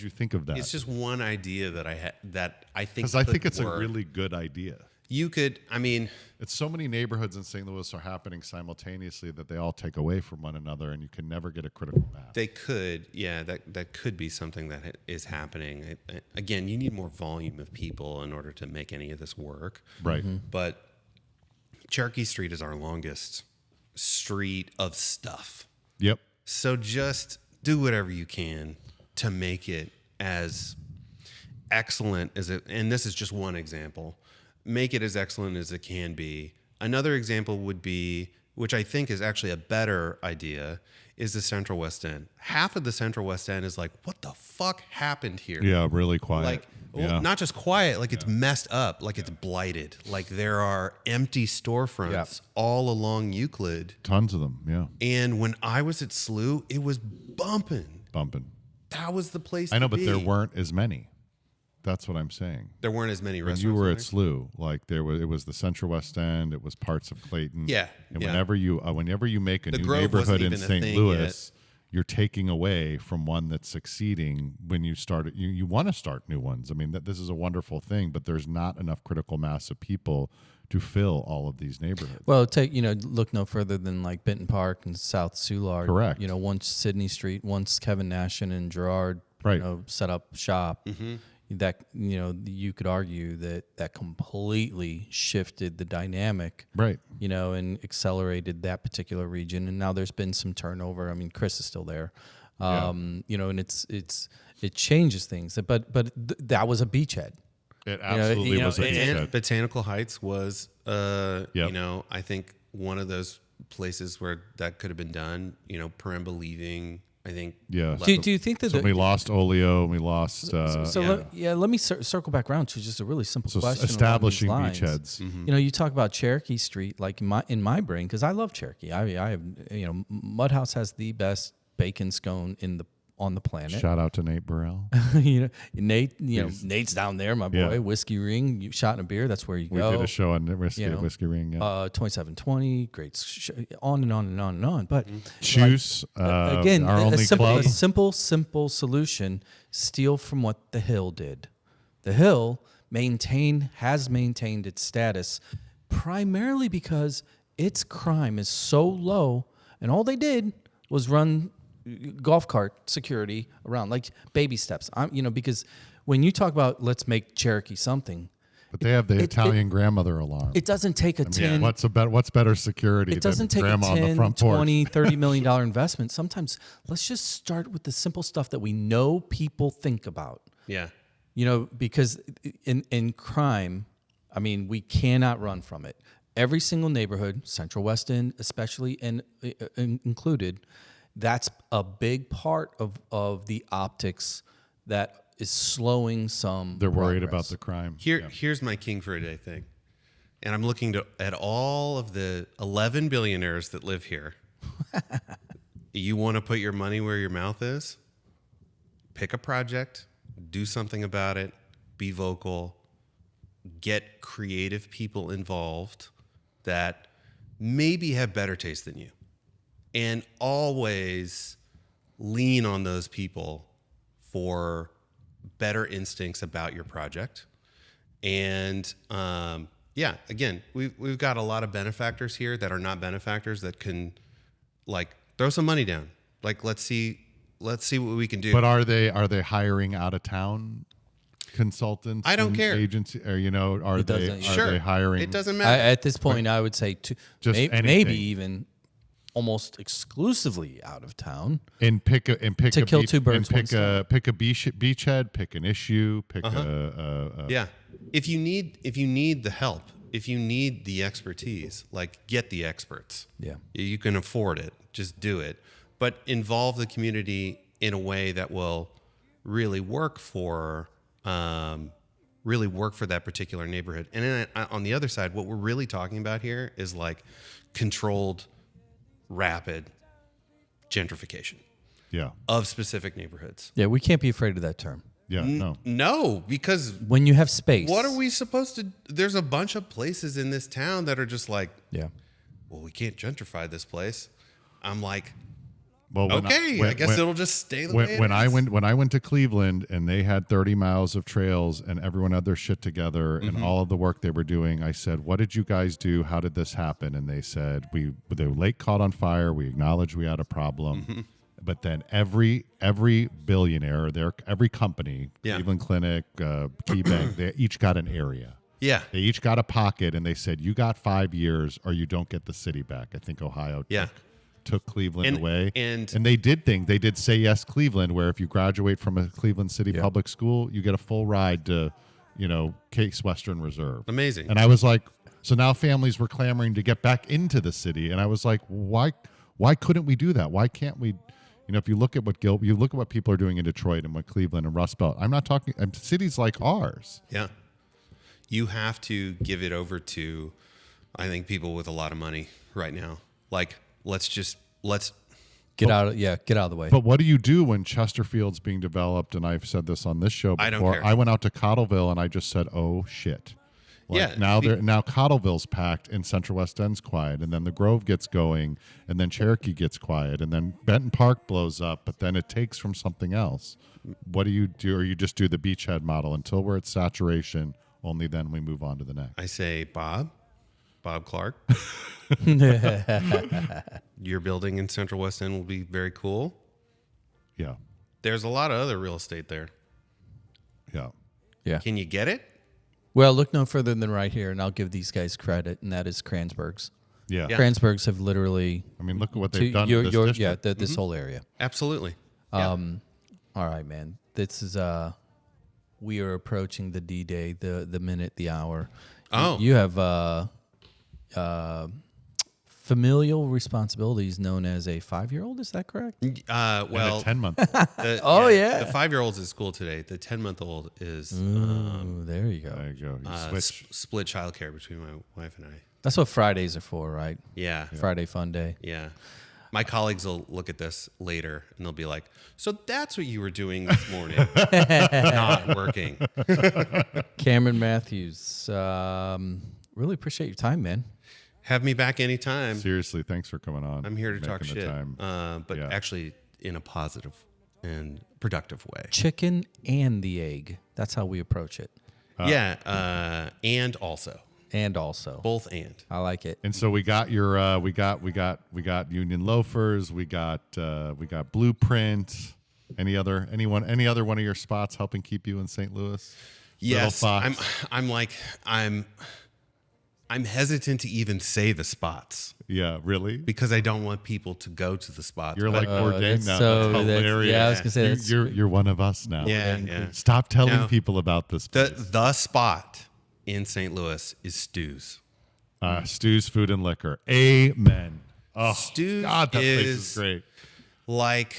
you think of that? It's just one idea that I think because I think could it's a work. really good idea. You could, I mean, It's so many neighborhoods in St. Louis are happening simultaneously that they all take away from one another, and you can never get a critical mass. they could, yeah, that could be something that is happening. Again, you need more volume of people in order to make any of this work. Right. But Cherokee Street is our longest street of stuff. Yep. So just do whatever you can to make it as excellent as it, and this is just one example, make it as excellent as it can be. Another example would be, which I think is actually a better idea, is the Central West End. Half of the Central West End is like, what the fuck happened here? Yeah, really quiet. Like, yeah. well, not just quiet, like it's messed up, like it's blighted. Like there are empty storefronts all along Euclid. Tons of them, yeah. And when I was at SLU, it was bumping. Bumping. That was the place I know, to but be. there weren't as many. That's what I'm saying. There weren't as many When restaurants. you were in at there? SLU, like it was the Central West End, it was parts of Clayton. Yeah, And yeah. whenever you make a The new Grove neighborhood wasn't in even a St. thing Louis, you're taking away from one that's succeeding when you start it. You want to start new ones. I mean, this is a wonderful thing, but there's not enough critical mass of people to fill all of these neighborhoods. Well, look no further than like Benton Park and South Soulard. Correct. Once Sydney Street, once Kevin Nashin and Gerard, Right. set up shop. That you could argue that completely shifted the dynamic, Right. and accelerated that particular region. And now there's been some turnover. I mean, Chris is still there, and it changes things. But that was a beachhead. It absolutely was a And beachhead. Botanical Heights was, Yep. I think one of those places where that could have been done. Perimba leaving, I think. Yeah. Do you think that So we lost Oleo, and we lost let me circle back around to just a really simple question. establishing along these beachheads. lines. You talk about Cherokee Street, like in my brain, because I love Cherokee. I have Mudhouse has the best bacon scone on the planet. Shout out to Nate Burrell. Nate. Nate's down there, my boy. Yeah. Whiskey Ring, you shot in a beer. That's where you We go. did a show on Whiskey Ring. Yeah. 2720, great. On and on and on and on. But Choose again, our only a club. simple solution. Steal from what the Hill did. The Hill has maintained its status primarily because its crime is so low, and all they did was run golf cart security around, like baby steps. Because when you talk about let's make Cherokee something, But they have the Italian grandmother alarm. it doesn't take a 10. What's better security It doesn't than take a grandma on the 10, front porch? 20, $30 million investment. Sometimes let's just start with the simple stuff that we know people think about. Yeah. Because in crime, I mean, we cannot run from it. Every single neighborhood, Central West End especially and included, that's a big part of the optics that is slowing some They're worried progress. about the crime. Here's my king for a day thing. And I'm looking at all of the 11 billionaires that live here. You want to put your money where your mouth is? Pick a project, do something about it, be vocal, get creative people involved that maybe have better taste than you. And always lean on those people for better instincts about your project. And again, we've got a lot of benefactors here that are not benefactors that can throw some money down. Let's see what we can do. But are they hiring out of town consultants? I don't and care. Agency, or are doesn't- they hiring? It doesn't matter. At this point, I would say Just maybe anything. even almost exclusively out of town. And pick a kill two birds, one stone. pick a beachhead, pick an issue, pick Yeah. If you need the help, if you need the expertise, get the experts. Yeah. You can afford it. Just do it. But involve the community in a way that will really work for that particular neighborhood. And then on the other side, what we're really talking about here is controlled, rapid gentrification yeah, of specific neighborhoods. Yeah, we can't be afraid of that term. yeah, no. No, because When you have space. what are we supposed to? There's a bunch of places in this town that are just Yeah. well, we can't gentrify this place. I'm like, Well, Okay, I guess it'll just stay the way it when is. when I went to Cleveland and they had 30 miles of trails and everyone had their shit together and all of the work they were doing, I said, "What did you guys do? How did this happen?" And they said, the lake caught on fire. We acknowledged we had a problem." But then every billionaire, every company, Yeah. Cleveland Clinic, KeyBank, they each got an area. Yeah. They each got a pocket, and they said, "You got 5 years, or you don't get the city back." I think Ohio Yeah. took Cleveland away, and they did things. They did Say Yes Cleveland, where if you graduate from a Cleveland City public school, you get a full ride to, Case Western Reserve. Amazing. And I was like, so now families were clamoring to get back into the city, and I was like, why couldn't we do that? Why can't we? If you look at what people are doing in Detroit and what Cleveland and Rust Belt, I'm not talking cities like ours. Yeah. You have to give it over to, I think, people with a lot of money right now. Like, let's Get out of the way. But what do you do when Chesterfield's being developed? And I've said this on this show before. I don't care. I went out to Cottleville and I just said, "Oh shit." Yeah. Now Cottleville's packed and Central West End's quiet, and then the Grove gets going, and then Cherokee gets quiet, and then Benton Park blows up, but then it takes from something else. What do you do? Or you just do the beachhead model until we're at saturation? Only then we move on to the next. I say, Bob Clark, your building in Central West End will be very cool. Yeah, There's a lot of other real estate there. yeah. Yeah. Can you get it? Well, look no further than right here, and I'll give these guys credit, and that is Kranzberg's. Yeah. Yeah. Kranzberg's have literally I mean, look at what they've done to this district. this whole area. Absolutely. All right, man. This is we are approaching the D-Day, the minute, the hour. Oh. You have familial responsibilities known as a 5-year-old. Is that correct? Well, And a 10-month. the 5-year-old's in school today. The 10-month-old is Ooh, there you go. There you go. You switch. split childcare between my wife and I. That's what Fridays are for, right? Yeah. Friday fun day. Yeah. My colleagues will look at this later and they'll be like, "So that's what you were doing this morning." Not working. Cameron Mathews, really appreciate your time, man. Have me back anytime. Seriously, thanks for coming on. I'm here to talk making the shit. time. But Yeah. actually in a positive and productive way. Chicken and the egg. That's how we approach it. And also. And also. Both and. I like it. And so we got your we got Union Loafers, we got Blueprint. Any other one of your spots helping keep you in St. Louis? Yes. Little Fox? I'm hesitant to even say the spots Yeah, really? because I don't want people to go to the spots. You're like Bourdain that's now. so- That's that's- hilarious. yeah, I was gonna say that's- you're one of us now. Yeah. Stop telling No. people about this. The spot in St. Louis is Stu's. Stu's Food and Liquor. Amen. Oh, Stu's God, that place is is great. Like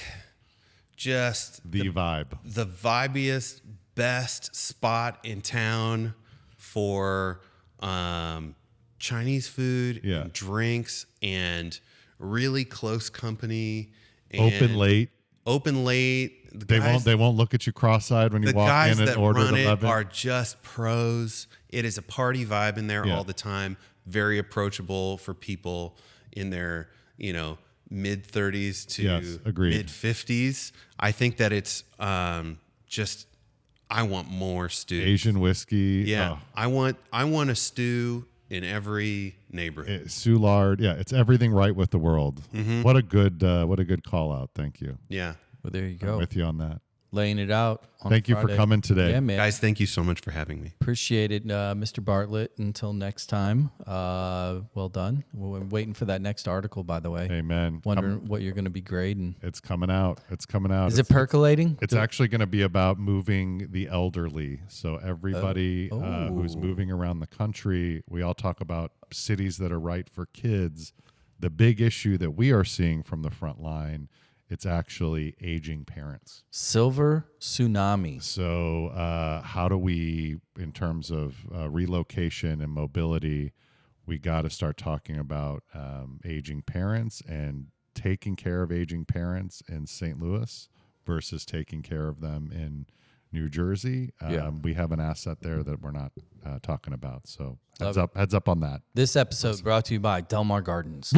just The vibe. the vibiest, best spot in town for Chinese food Yeah. and drinks and really close company. And Open late. Open late. The They guys, won't look at you cross-eyed when you the walk guys in and that order run the it 11. are just pros. It is a party vibe in there Yeah. all the time. Very approachable for people in their, mid 30s to Yes, agreed. mid 50s. I think that it's just I want more stews. Asian whiskey. Yeah. Oh. I want a stew in every neighborhood. Soulard. Yeah, it's everything right with the world. Mm-hmm. What a good call out. Thank you. Yeah. Well, there you I'm go. with you on that. Laying it out. On Thank you for Friday. coming today. Yeah, man. Guys, thank you so much for having me. Appreciate it, Mr. Bartlett. Until next time, well done. We're waiting for that next article, by the way. Amen. Wondering what you're going to be grading. It's coming out. It's coming out. Is it percolating? It's actually going to be about moving the elderly. So everybody who's Oh. moving around the country, we all talk about cities that are right for kids. The big issue that we are seeing from the front line, it's actually aging parents. Silver tsunami. So how do we, in terms of relocation and mobility, we got to start talking about aging parents and taking care of aging parents in St. Louis versus taking care of them in New Jersey. Yeah. We have an asset there that we're not talking about. So Love heads up on that. This episode brought to you by Delmar Gardens.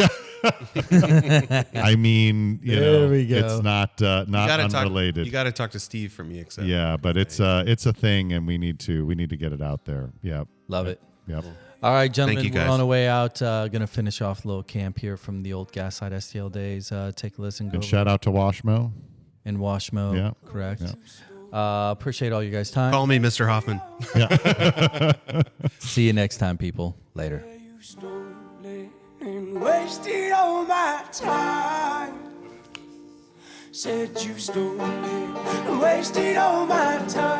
I mean, There we go. it's not unrelated. You got to talk to Steve from EXO. Yeah, but it's a thing, and we need to get it out there. Yep. Love it. Yep. All right, gentlemen, you, we're guys. on our way out. Going to finish off a little camp here from the old Gaslight STL days. Take a listen. Go And shout out to Washmo. in Washmo. Yeah. Correct. Appreciate all you guys' time. Call me Mr. Hoffman. See you next time, people. Later. You stole it and wasted all my time. Said you stole it and wasted all my time.